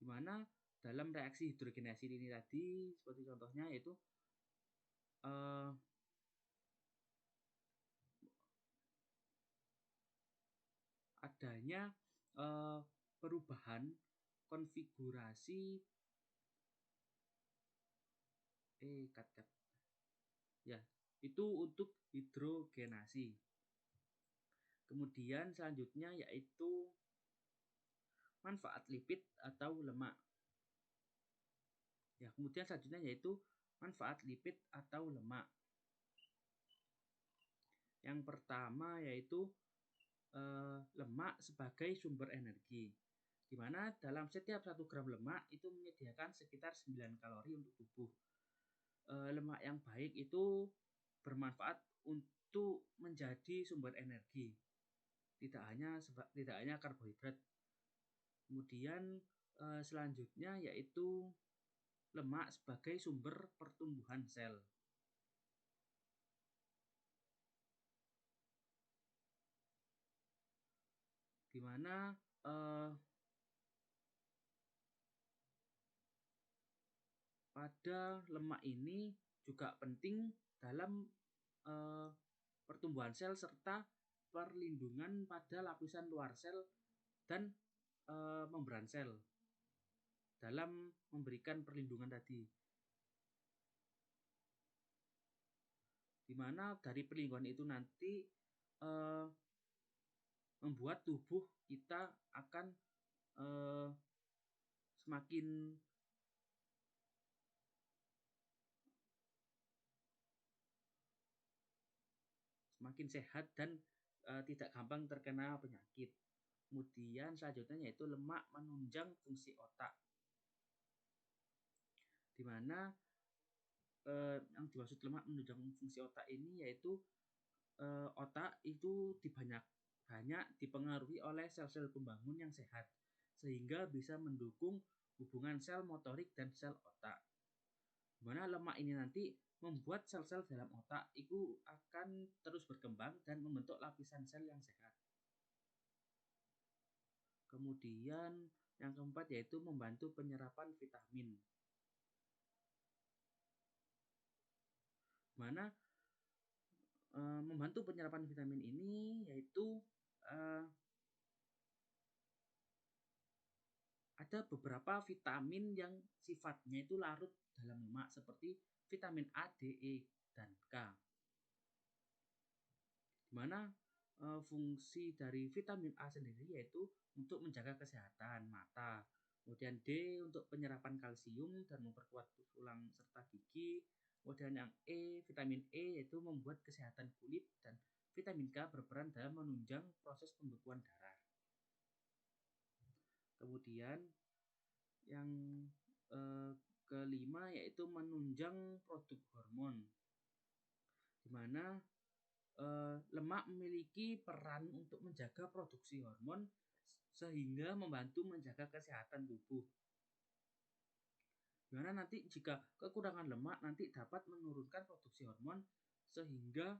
Di mana dalam reaksi hidrogenasi ini tadi seperti contohnya yaitu adanya perubahan konfigurasi itu untuk hidrogenasi. Kemudian selanjutnya yaitu manfaat lipid atau lemak. Ya, kemudian selanjutnya yaitu manfaat lipid atau lemak. Yang pertama yaitu lemak sebagai sumber energi, di mana dalam setiap 1 gram lemak itu menyediakan sekitar 9 kalori untuk tubuh. Lemak yang baik itu bermanfaat untuk menjadi sumber energi, tidak hanya karbohidrat. Kemudian selanjutnya yaitu lemak sebagai sumber pertumbuhan sel. Di mana pada lemak ini juga penting dalam pertumbuhan sel serta perlindungan pada lapisan luar sel dan membran sel dalam memberikan perlindungan tadi. Di mana dari perlindungan itu nanti membuat tubuh kita akan semakin sehat dan tidak gampang terkena penyakit. Kemudian selanjutnya yaitu lemak menunjang fungsi otak, di mana yang dimaksud lemak menunjang fungsi otak ini yaitu otak itu banyak dipengaruhi oleh sel-sel pembangun yang sehat, sehingga bisa mendukung hubungan sel motorik dan sel otak. Di mana lemak ini nanti membuat sel-sel dalam otak itu akan terus berkembang dan membentuk lapisan sel yang sehat. Kemudian yang keempat yaitu membantu penyerapan vitamin. Mana membantu penyerapan vitamin ini yaitu ada beberapa vitamin yang sifatnya itu larut dalam lemak seperti vitamin A, D, E, dan K. Dimana fungsi dari vitamin A sendiri yaitu untuk menjaga kesehatan mata, kemudian D untuk penyerapan kalsium dan memperkuat tulang serta gigi, kemudian yang vitamin E yaitu membuat kesehatan kulit, dan vitamin K berperan dalam menunjang proses pembekuan darah. Kemudian yang kelima yaitu menunjang produk hormon, di mana lemak memiliki peran untuk menjaga produksi hormon sehingga membantu menjaga kesehatan tubuh. Dimana nanti jika kekurangan lemak nanti dapat menurunkan produksi hormon sehingga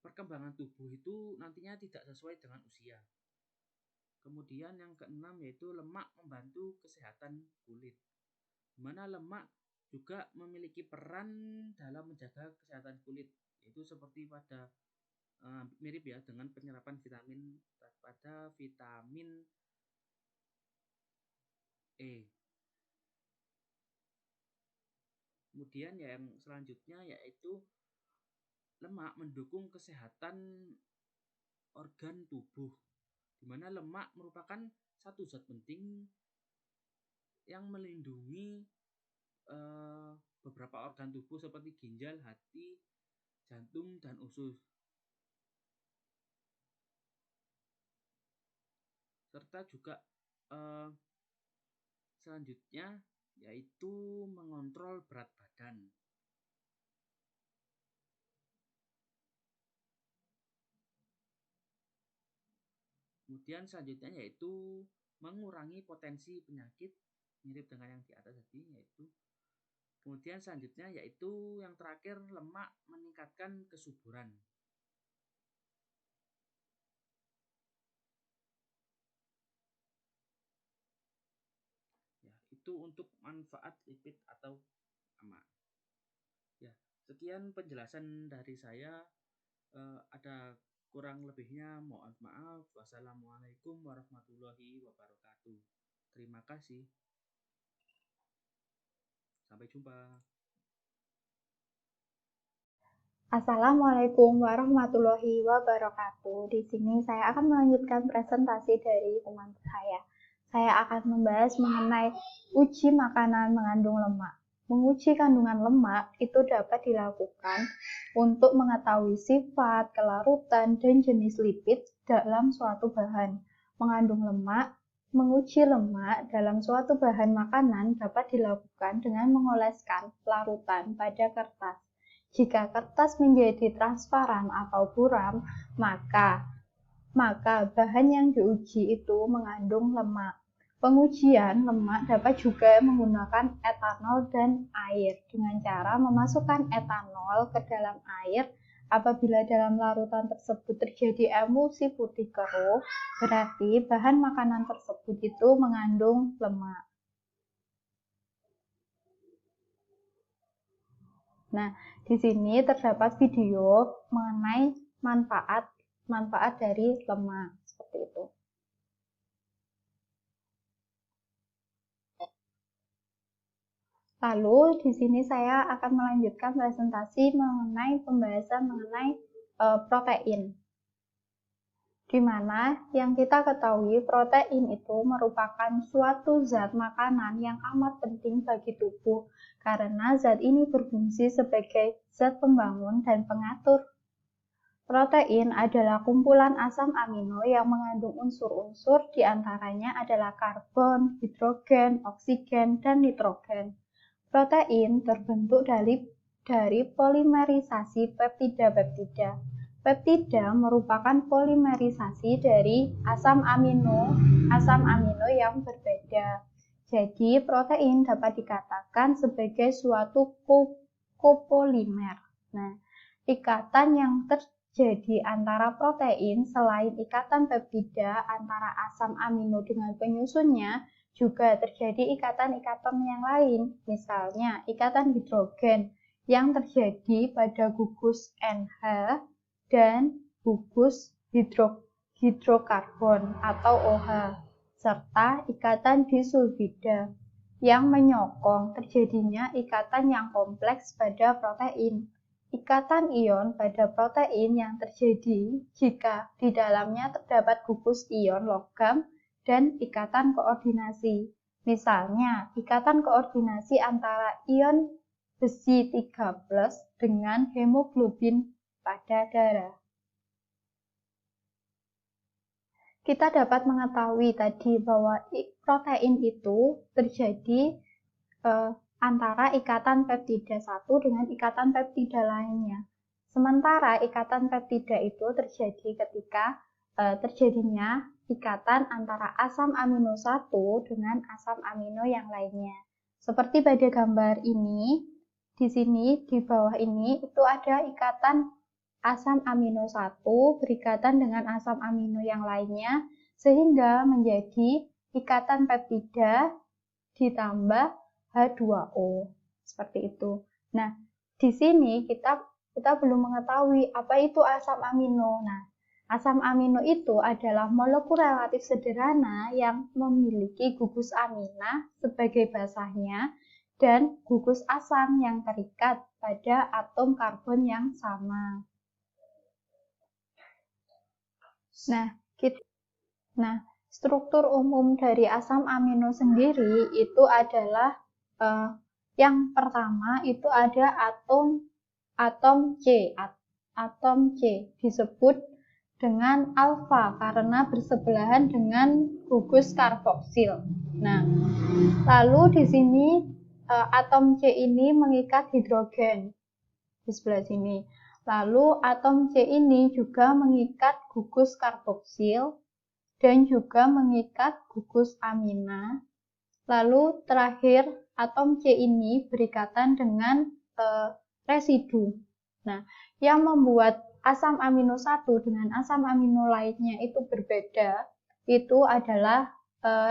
perkembangan tubuh itu nantinya tidak sesuai dengan usia. Kemudian yang keenam yaitu lemak membantu kesehatan kulit, dimana lemak juga memiliki peran dalam menjaga kesehatan kulit, yaitu seperti pada mirip ya dengan penyerapan vitamin pada vitamin E. Kemudian yang selanjutnya yaitu lemak mendukung kesehatan organ tubuh, di mana lemak merupakan satu zat penting yang melindungi beberapa organ tubuh seperti ginjal, hati, jantung, dan usus. Serta juga selanjutnya yaitu mengontrol berat badan. Kemudian selanjutnya yaitu mengurangi potensi penyakit, mirip dengan yang di atas tadi yaitu. Kemudian selanjutnya yaitu yang terakhir, lemak meningkatkan kesuburan. Ya, itu untuk manfaat lipid atau lemak. Ya, sekian penjelasan dari saya. Ada kurang lebihnya mohon maaf. Wassalamualaikum warahmatullahi wabarakatuh. Terima kasih. Sampai jumpa. Assalamualaikum warahmatullahi wabarakatuh. Di sini saya akan melanjutkan presentasi dari teman saya. Saya akan membahas mengenai uji makanan mengandung lemak. Menguji kandungan lemak itu dapat dilakukan untuk mengetahui sifat, kelarutan, dan jenis lipid dalam suatu bahan mengandung lemak. Menguji lemak dalam suatu bahan makanan dapat dilakukan dengan mengoleskan larutan pada kertas. Jika kertas menjadi transparan atau buram, maka bahan yang diuji itu mengandung lemak. Pengujian lemak dapat juga menggunakan etanol dan air dengan cara memasukkan etanol ke dalam air. Apabila dalam larutan tersebut terjadi emulsi putih keruh, berarti bahan makanan tersebut itu mengandung lemak. Nah, di sini terdapat video mengenai manfaat dari lemak seperti itu. Lalu di sini saya akan melanjutkan presentasi mengenai pembahasan mengenai protein. Di mana yang kita ketahui protein itu merupakan suatu zat makanan yang amat penting bagi tubuh karena zat ini berfungsi sebagai zat pembangun dan pengatur. Protein adalah kumpulan asam amino yang mengandung unsur-unsur diantaranya adalah karbon, hidrogen, oksigen, dan nitrogen. Protein terbentuk dari polimerisasi peptida-peptida. Peptida merupakan polimerisasi dari asam amino yang berbeda. Jadi, protein dapat dikatakan sebagai suatu kopolimer. Nah, ikatan yang terjadi antara protein selain ikatan peptida antara asam amino dengan penyusunnya, juga terjadi ikatan-ikatan yang lain, misalnya ikatan hidrogen yang terjadi pada gugus NH dan gugus hidrokarbon atau OH, serta ikatan disulfida yang menyokong terjadinya ikatan yang kompleks pada protein. Ikatan ion pada protein yang terjadi jika di dalamnya terdapat gugus ion logam dan ikatan koordinasi. Misalnya, ikatan koordinasi antara ion besi 3+ dengan hemoglobin pada darah. Kita dapat mengetahui tadi bahwa protein itu terjadi antara ikatan peptida satu dengan ikatan peptida lainnya. Sementara ikatan peptida itu terjadi ketika terjadinya ikatan antara asam amino 1 dengan asam amino yang lainnya. Seperti pada gambar ini, di sini di bawah ini itu ada ikatan asam amino 1 berikatan dengan asam amino yang lainnya sehingga menjadi ikatan peptida ditambah H2O, seperti itu. Nah, di sini kita belum mengetahui apa itu asam amino. Nah, asam amino itu adalah molekul relatif sederhana yang memiliki gugus amina sebagai basahnya dan gugus asam yang terikat pada atom karbon yang sama. Nah, struktur umum dari asam amino sendiri itu adalah yang pertama itu ada atom C. Atom C disebut dengan alfa karena bersebelahan dengan gugus karboksil. Nah, lalu di sini atom C ini mengikat hidrogen di sebelah sini. Lalu atom C ini juga mengikat gugus karboksil dan juga mengikat gugus amina. Lalu terakhir atom C ini berikatan dengan residu. Nah, yang membuat asam amino 1 dengan asam amino lainnya itu berbeda, itu adalah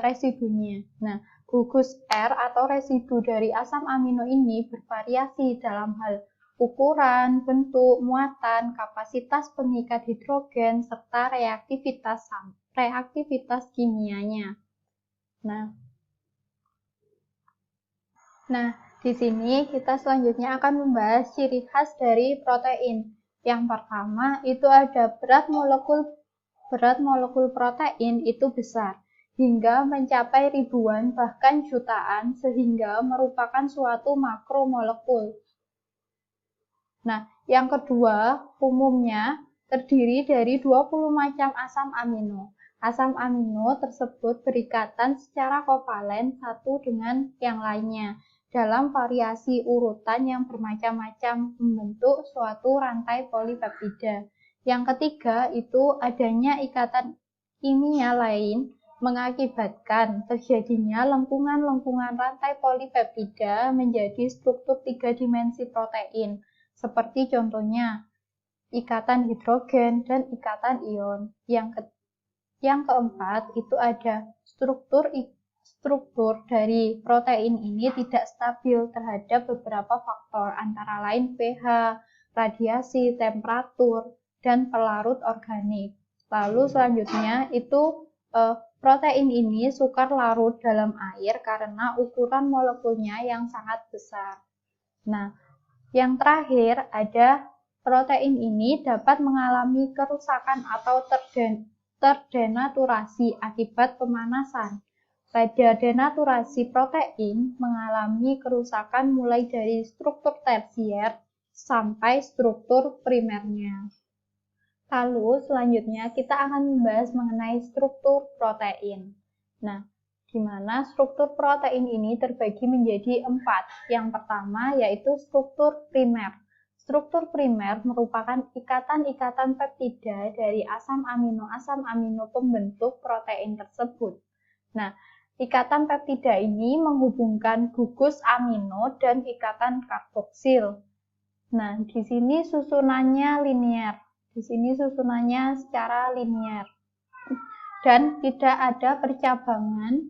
residunya. Nah, gugus R atau residu dari asam amino ini bervariasi dalam hal ukuran, bentuk, muatan, kapasitas pengikat hidrogen, serta reaktivitas kimianya. Nah, di sini kita selanjutnya akan membahas ciri khas dari protein. Yang pertama itu ada berat molekul protein itu besar, hingga mencapai ribuan bahkan jutaan sehingga merupakan suatu makromolekul. Nah, yang kedua umumnya terdiri dari 20 macam asam amino. Asam amino tersebut berikatan secara kovalen satu dengan yang lainnya dalam variasi urutan yang bermacam-macam membentuk suatu rantai polipeptida. Yang ketiga itu adanya ikatan kimia lain mengakibatkan terjadinya lengkungan-lengkungan rantai polipeptida menjadi struktur 3 dimensi protein, seperti contohnya ikatan hidrogen dan ikatan ion. Yang keempat itu ada struktur dari protein ini tidak stabil terhadap beberapa faktor, antara lain pH, radiasi, temperatur, dan pelarut organik. Lalu selanjutnya itu protein ini sukar larut dalam air karena ukuran molekulnya yang sangat besar. Nah, yang terakhir ada protein ini dapat mengalami kerusakan atau terdenaturasi akibat pemanasan. Pada denaturasi protein mengalami kerusakan mulai dari struktur tersier sampai struktur primernya. Lalu selanjutnya kita akan membahas mengenai struktur protein. Nah, di mana struktur protein ini terbagi menjadi 4. Yang pertama yaitu struktur primer. Struktur primer merupakan ikatan-ikatan peptida dari asam amino pembentuk protein tersebut. Nah, ikatan peptida ini menghubungkan gugus amino dan ikatan karboksil. Nah, di sini susunannya linear. Di sini susunannya secara linear. Dan tidak ada percabangan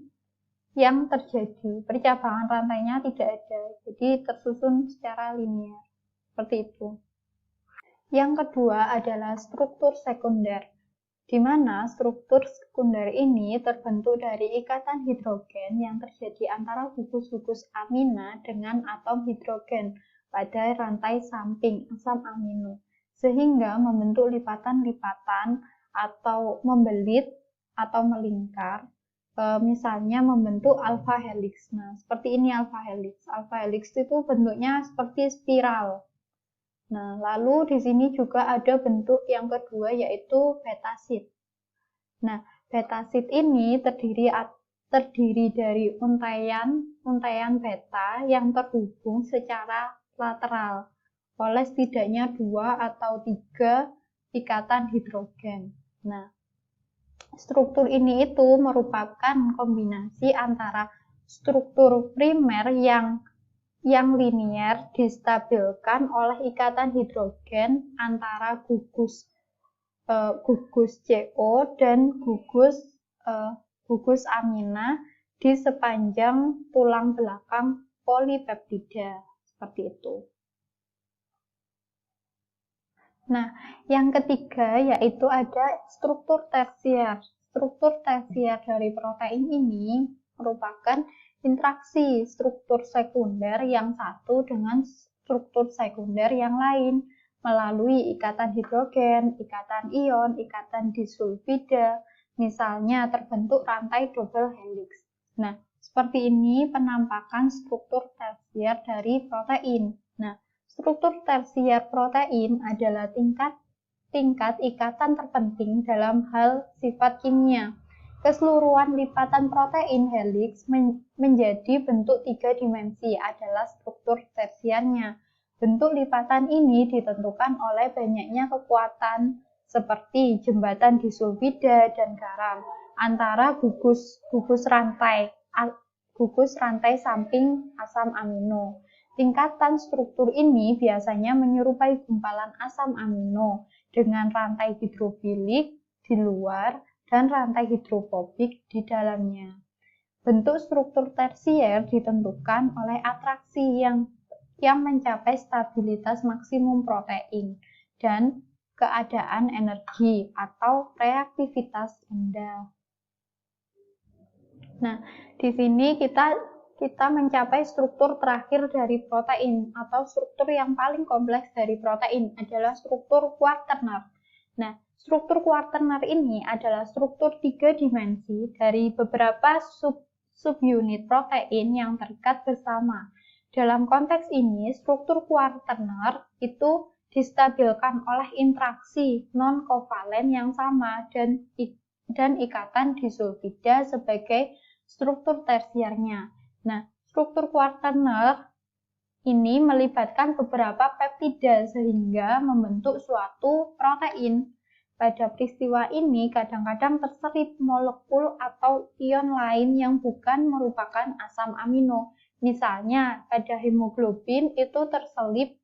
yang terjadi. Percabangan rantainya tidak ada. Jadi tersusun secara linear. Seperti itu. Yang kedua adalah struktur sekunder, di mana struktur sekunder ini terbentuk dari ikatan hidrogen yang terjadi antara gugus-gugus amina dengan atom hidrogen pada rantai samping asam amino, sehingga membentuk lipatan-lipatan atau membelit atau melingkar, misalnya membentuk alpha helix. Nah, seperti ini alpha helix. Alpha helix itu bentuknya seperti spiral. Nah, lalu di sini juga ada bentuk yang kedua yaitu beta sheet. Nah, beta sheet ini terdiri dari untaian beta yang terhubung secara lateral oleh setidaknya 2 atau 3 ikatan hidrogen. Nah, struktur ini itu merupakan kombinasi antara struktur primer yang linier distabilkan oleh ikatan hidrogen antara gugus CO dan gugus amina di sepanjang tulang belakang polipeptida, seperti itu. Nah, yang ketiga yaitu ada struktur tersier. Struktur tersier dari protein ini merupakan interaksi struktur sekunder yang satu dengan struktur sekunder yang lain melalui ikatan hidrogen, ikatan ion, ikatan disulfida, misalnya terbentuk rantai double helix. Nah, seperti ini penampakan struktur tersier dari protein. Nah, struktur tersier protein adalah tingkat ikatan terpenting dalam hal sifat kimia. Keseluruhan lipatan protein helix menjadi bentuk 3 dimensi adalah struktur tersiernya. Bentuk lipatan ini ditentukan oleh banyaknya kekuatan seperti jembatan disulfida dan garam antara gugus rantai samping asam amino. Tingkatan struktur ini biasanya menyerupai gumpalan asam amino dengan rantai hidrofilik di luar dan rantai hidrofobik di dalamnya. Bentuk struktur tersier ditentukan oleh atraksi yang mencapai stabilitas maksimum protein dan keadaan energi atau reaktivitas rendah. Nah, di sini kita mencapai struktur terakhir dari protein atau struktur yang paling kompleks dari protein adalah struktur quaterner. Nah, struktur quaterner ini adalah struktur 3 dimensi dari beberapa subunit protein yang terikat bersama. Dalam konteks ini, struktur quaterner itu distabilkan oleh interaksi non-kovalen yang sama dan ikatan disulfida sebagai struktur tersiernya. Nah, struktur quaterner ini melibatkan beberapa peptida sehingga membentuk suatu protein. Pada peristiwa ini kadang-kadang terselip molekul atau ion lain yang bukan merupakan asam amino. Misalnya pada hemoglobin itu terselip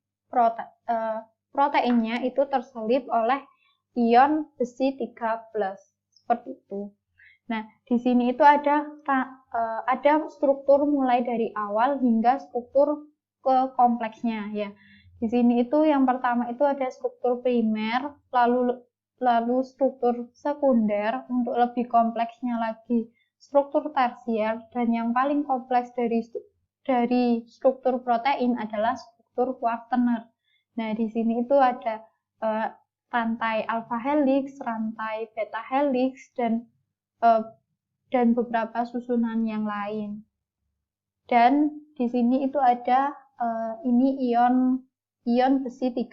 proteinnya itu terselip oleh ion besi 3+. Seperti itu. Nah, di sini itu ada struktur mulai dari awal hingga struktur ke kompleksnya ya. Di sini itu yang pertama itu ada struktur primer, lalu struktur sekunder, untuk lebih kompleksnya lagi struktur tersier, dan yang paling kompleks dari struktur protein adalah struktur quaterner. Nah, di sini itu ada rantai alpha helix, rantai beta helix, dan beberapa susunan yang lain. Dan di sini itu ada ini ion besi 3+.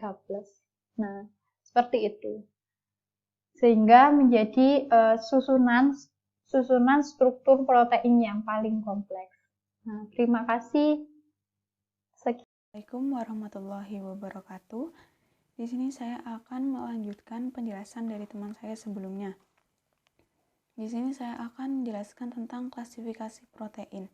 Nah, seperti itu. Sehingga menjadi susunan struktur protein yang paling kompleks. Nah, terima kasih. Assalamualaikum warahmatullahi wabarakatuh. Di sini saya akan melanjutkan penjelasan dari teman saya sebelumnya. Di sini saya akan menjelaskan tentang klasifikasi protein.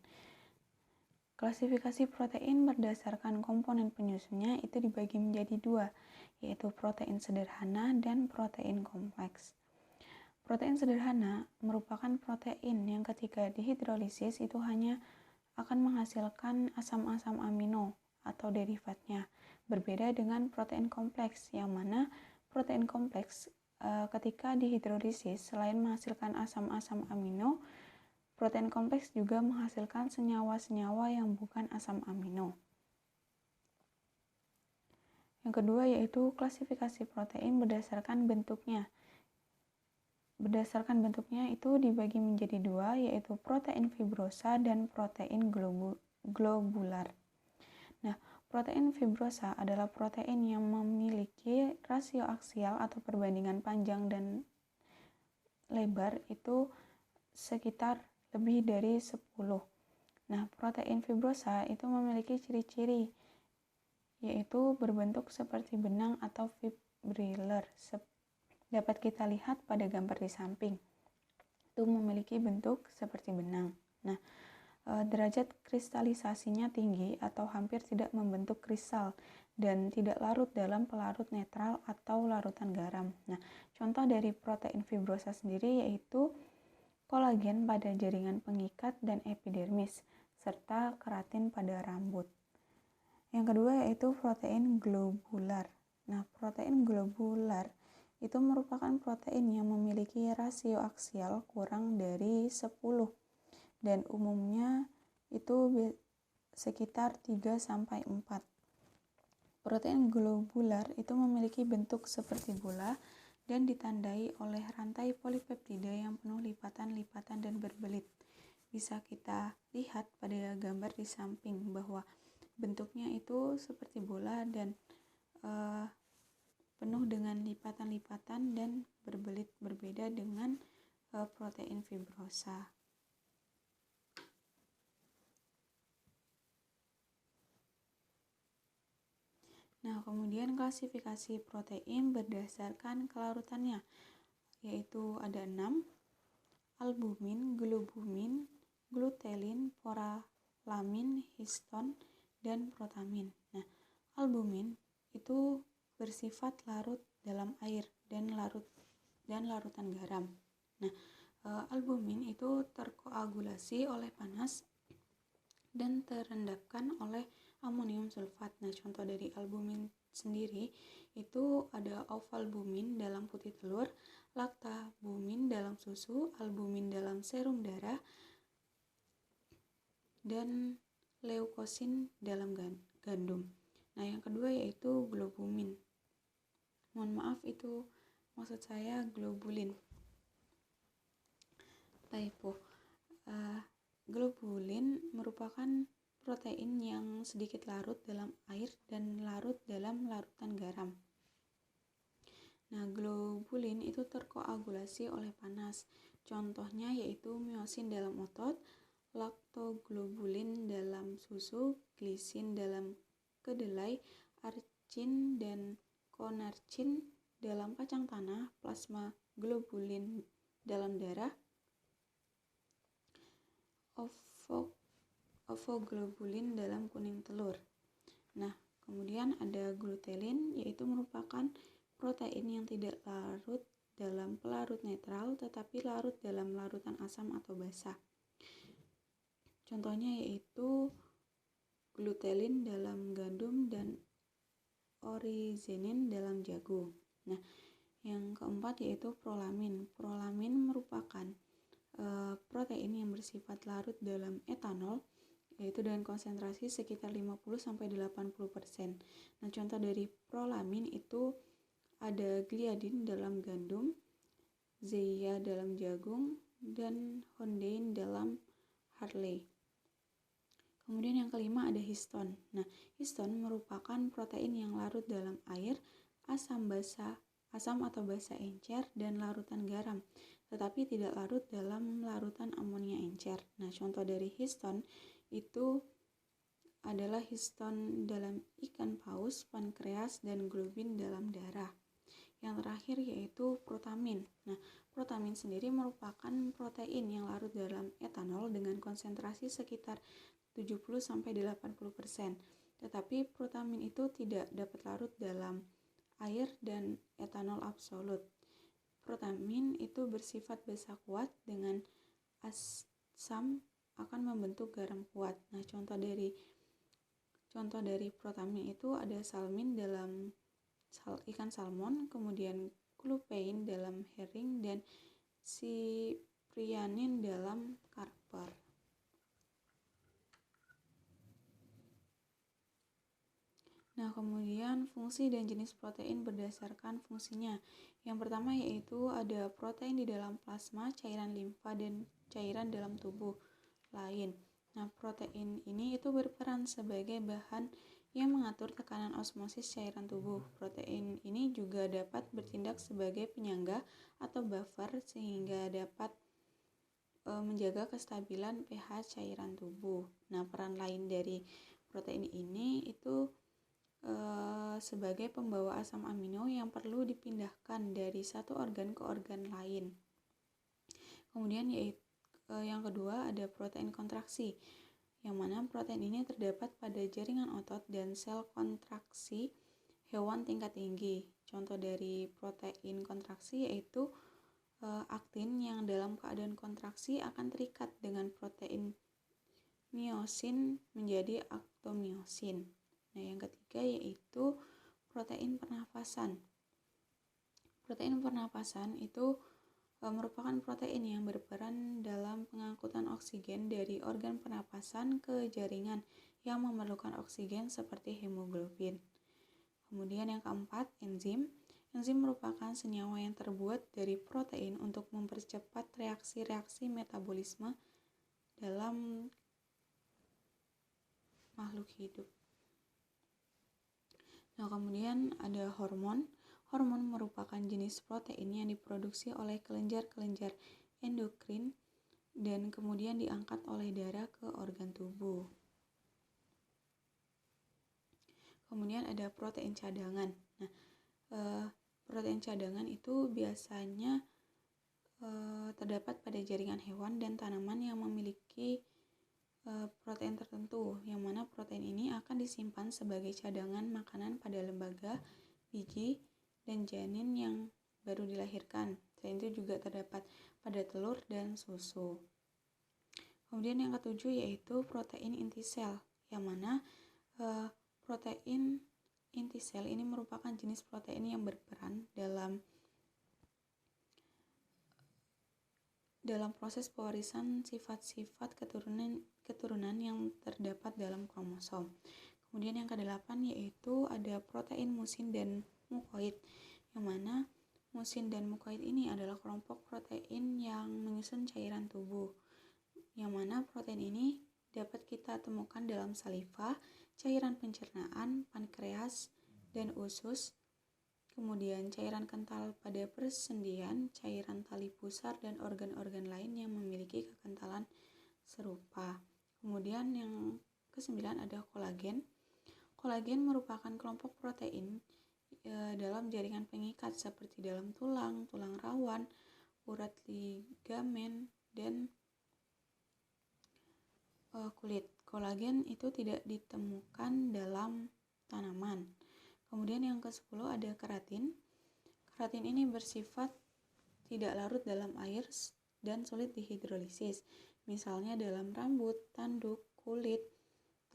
Klasifikasi protein berdasarkan komponen penyusunnya itu dibagi menjadi 2, yaitu protein sederhana dan protein kompleks. Protein sederhana merupakan protein yang ketika dihidrolisis itu hanya akan menghasilkan asam-asam amino atau derivatnya, Berbeda dengan protein kompleks, yang mana protein kompleks ketika dihidrolisis selain menghasilkan asam-asam amino, protein kompleks juga menghasilkan senyawa-senyawa yang bukan asam amino. Yang kedua yaitu klasifikasi protein berdasarkan bentuknya. Berdasarkan bentuknya itu dibagi menjadi dua, yaitu protein fibrosa dan protein globular. Nah, protein fibrosa adalah protein yang memiliki rasio aksial atau perbandingan panjang dan lebar itu sekitar lebih dari 10. Nah, protein fibrosa itu memiliki ciri-ciri, yaitu berbentuk seperti benang atau fibrillar. Dapat kita lihat pada gambar di samping. Itu memiliki bentuk seperti benang. Nah, derajat kristalisasinya tinggi atau hampir tidak membentuk kristal dan tidak larut dalam pelarut netral atau larutan garam. Nah, contoh dari protein fibrosa sendiri yaitu kolagen pada jaringan pengikat dan epidermis, serta keratin pada rambut. Yang kedua yaitu protein globular. Nah, protein globular itu merupakan protein yang memiliki rasio aksial kurang dari 10 dan umumnya itu sekitar 3-4. Protein globular itu memiliki bentuk seperti bola dan ditandai oleh rantai polipeptida yang penuh lipatan-lipatan dan berbelit. Bisa kita lihat pada gambar di samping bahwa bentuknya itu seperti bola dan penuh dengan lipatan-lipatan dan berbelit, berbeda dengan protein fibrosa. Nah, kemudian klasifikasi protein berdasarkan kelarutannya, yaitu ada 6, albumin, globumin, glutelin, poralamin, histon, dan protamin. Nah, albumin itu bersifat larut dalam air dan larutan garam. Nah, albumin itu terkoagulasi oleh panas dan terendapkan oleh amonium sulfat. Nah, contoh dari albumin sendiri itu ada ovalbumin dalam putih telur, lactabumin dalam susu, albumin dalam serum darah, dan leukosin dalam gandum. Nah, yang kedua yaitu globumin. Mohon maaf, itu maksud saya globulin. Typo. Globulin merupakan protein yang sedikit larut dalam air dan larut dalam larutan garam. Nah, globulin itu terkoagulasi oleh panas. Contohnya yaitu myosin dalam otot, laktoglobulin dalam susu, glisin dalam kedelai, arcin dan konarcin dalam kacang tanah, plasma globulin dalam darah, ovoglobulin dalam kuning telur. Nah, kemudian ada glutelin, yaitu merupakan protein yang tidak larut dalam pelarut netral tetapi larut dalam larutan asam atau basa. Contohnya yaitu glutelin dalam gandum dan orizenin dalam jagung. Nah, yang keempat yaitu prolamin. Prolamin merupakan protein yang bersifat larut dalam etanol, yaitu dengan konsentrasi sekitar 50-80%. Nah, contoh dari prolamin itu ada gliadin dalam gandum, zeia dalam jagung, dan hondein dalam harley. Kemudian yang kelima ada histon. Nah, histon merupakan protein yang larut dalam air, asam atau basa encer, dan larutan garam, tetapi tidak larut dalam larutan amonia encer. Nah, contoh dari histon itu adalah histon dalam ikan paus, pankreas, dan globin dalam darah. Yang terakhir yaitu protamin. Nah, protamin sendiri merupakan protein yang larut dalam etanol dengan konsentrasi sekitar 70-80%. Tetapi protamin itu tidak dapat larut dalam air dan etanol absolut. Protamin itu bersifat basa kuat dengan asam akan membentuk garam kuat. Nah, contoh dari Contoh dari protamin itu ada salmin dalam ikan salmon, kemudian clupein dalam herring, dan cyprianin dalam karper. Nah, kemudian fungsi dan jenis protein berdasarkan fungsinya. Yang pertama yaitu ada protein di dalam plasma, cairan limfa, dan cairan dalam tubuh lain. Nah, protein ini itu berperan sebagai bahan yang mengatur tekanan osmosis cairan tubuh. Protein ini juga dapat bertindak sebagai penyangga atau buffer sehingga dapat menjaga kestabilan pH cairan tubuh. Nah, peran lain dari protein ini itu sebagai pembawa asam amino yang perlu dipindahkan dari satu organ ke organ lain. Kemudian yaitu yang kedua ada protein kontraksi, yang mana protein ini terdapat pada jaringan otot dan sel kontraksi hewan tingkat tinggi. Contoh dari protein kontraksi yaitu aktin yang dalam keadaan kontraksi akan terikat dengan protein miosin menjadi aktomiosin. Nah, yang ketiga yaitu protein pernafasan. Protein pernafasan itu merupakan protein yang berperan dalam pengangkutan oksigen dari organ pernapasan ke jaringan yang memerlukan oksigen seperti hemoglobin. Kemudian yang keempat, enzim. Enzim merupakan senyawa yang terbuat dari protein untuk mempercepat reaksi-reaksi metabolisme dalam makhluk hidup. Nah, kemudian ada hormon. Hormon merupakan jenis protein yang diproduksi oleh kelenjar-kelenjar endokrin dan kemudian diangkat oleh darah ke organ tubuh. Kemudian ada protein cadangan. Nah, protein cadangan itu biasanya terdapat pada jaringan hewan dan tanaman yang memiliki protein tertentu, yang mana protein ini akan disimpan sebagai cadangan makanan pada lembaga, biji, dan janin yang baru dilahirkan. Selain itu juga terdapat pada telur dan susu. Kemudian yang ketujuh yaitu protein inti sel, yang mana protein inti sel ini merupakan jenis protein yang berperan dalam proses pewarisan sifat-sifat keturunan yang terdapat dalam kromosom. Kemudian yang kedelapan yaitu ada protein musin dan mukoid, yang mana musin dan mukoid ini adalah kelompok protein yang menyusun cairan tubuh, yang mana protein ini dapat kita temukan dalam saliva, cairan pencernaan, pankreas, dan usus, kemudian cairan kental pada persendian, cairan tali pusar, dan organ-organ lain yang memiliki kekentalan serupa. Kemudian yang kesembilan ada kolagen. Kolagen merupakan kelompok protein dalam jaringan pengikat seperti dalam tulang, tulang rawan, urat ligamen, dan kulit. Kolagen itu tidak ditemukan dalam tanaman. Kemudian yang ke-10 ada keratin. Keratin ini bersifat tidak larut dalam air dan sulit dihidrolisis. Misalnya dalam rambut, tanduk, kulit,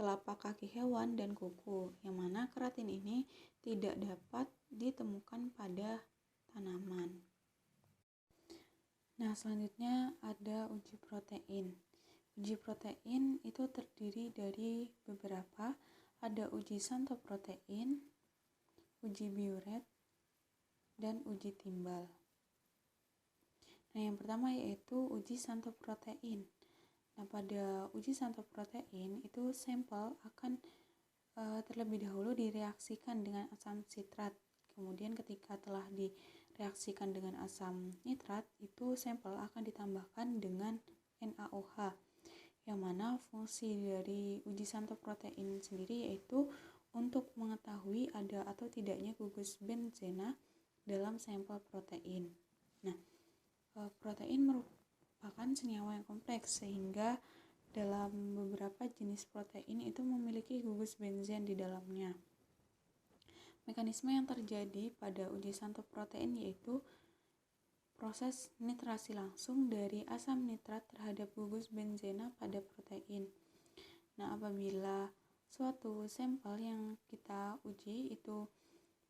telapak kaki hewan, dan kuku, yang mana keratin ini tidak dapat ditemukan pada tanaman. Nah, selanjutnya ada uji protein. Uji protein itu terdiri dari beberapa, ada uji santoprotein, uji Biuret, dan uji timbal. Nah, yang pertama yaitu uji santoprotein. Nah, pada uji santoprotein itu sampel akan terlebih dahulu direaksikan dengan asam sitrat. Kemudian ketika telah direaksikan dengan asam nitrat, itu sampel akan ditambahkan dengan NaOH, yang mana fungsi dari uji santoprotein sendiri yaitu untuk mengetahui ada atau tidaknya gugus benzena dalam sampel protein. Nah, protein merupakan senyawa yang kompleks sehingga dalam beberapa jenis protein itu memiliki gugus benzen di dalamnya. Mekanisme yang terjadi pada uji santoprotein yaitu proses nitrasi langsung dari asam nitrat terhadap gugus benzena pada protein. Nah, apabila suatu sampel yang kita uji itu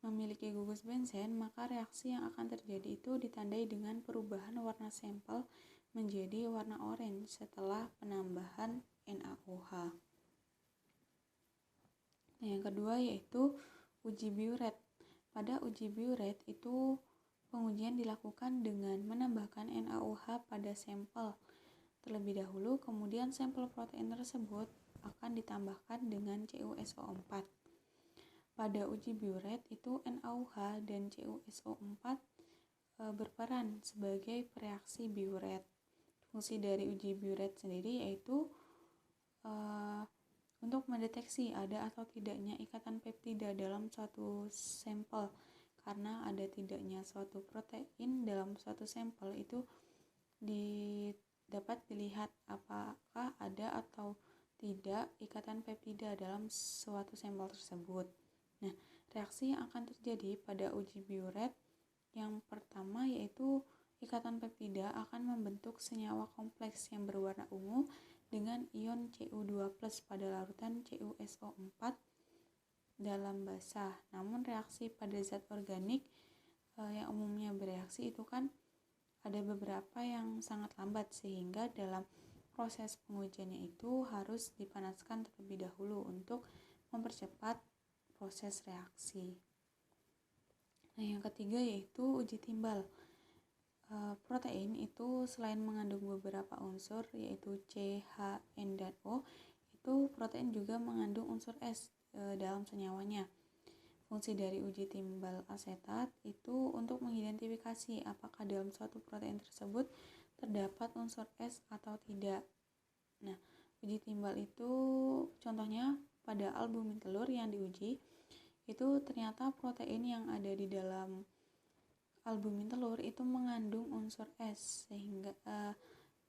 memiliki gugus benzen, maka reaksi yang akan terjadi itu ditandai dengan perubahan warna sampel menjadi warna oranye setelah penambahan NaOH. Nah, yang kedua yaitu uji biuret. Pada uji biuret itu pengujian dilakukan dengan menambahkan NaOH pada sampel terlebih dahulu, kemudian sampel protein tersebut akan ditambahkan dengan CuSO4. Pada uji biuret itu NaOH dan CuSO4 berperan sebagai pereaksi biuret. Fungsi dari uji biuret sendiri yaitu untuk mendeteksi ada atau tidaknya ikatan peptida dalam suatu sampel. Karena ada tidaknya suatu protein dalam suatu sampel itu dapat dilihat apakah ada atau tidak ikatan peptida dalam suatu sampel tersebut. Nah, reaksi yang akan terjadi pada uji biuret yang pertama yaitu ikatan peptida akan membentuk senyawa kompleks yang berwarna ungu dengan ion Cu2+ pada larutan CuSO4 dalam basah. Namun reaksi pada zat organik yang umumnya bereaksi itu kan ada beberapa yang sangat lambat, sehingga dalam proses pengujiannya itu harus dipanaskan terlebih dahulu untuk mempercepat proses reaksi. Nah, yang ketiga yaitu uji timbal. Protein itu selain mengandung beberapa unsur yaitu C, H, N, dan O, itu protein juga mengandung unsur S dalam senyawanya. Fungsi dari uji timbal asetat itu untuk mengidentifikasi apakah dalam suatu protein tersebut terdapat unsur S atau tidak. Nah, uji timbal itu contohnya pada albumin telur yang diuji, itu ternyata protein yang ada di dalam albumin telur itu mengandung unsur S, sehingga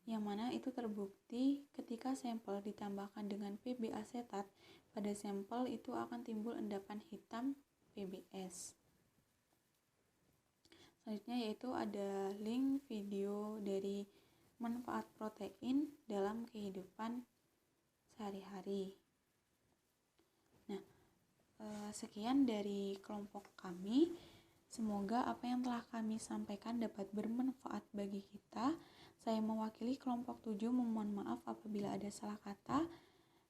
yang mana itu terbukti ketika sampel ditambahkan dengan Pb asetat, pada sampel itu akan timbul endapan hitam PBS. Selanjutnya yaitu ada link video dari manfaat protein dalam kehidupan sehari-hari. Nah, sekian dari kelompok kami. Semoga apa yang telah kami sampaikan dapat bermanfaat bagi kita. Saya mewakili kelompok 7 memohon maaf apabila ada salah kata.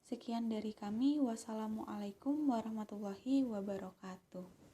Sekian dari kami. Wassalamualaikum warahmatullahi wabarakatuh.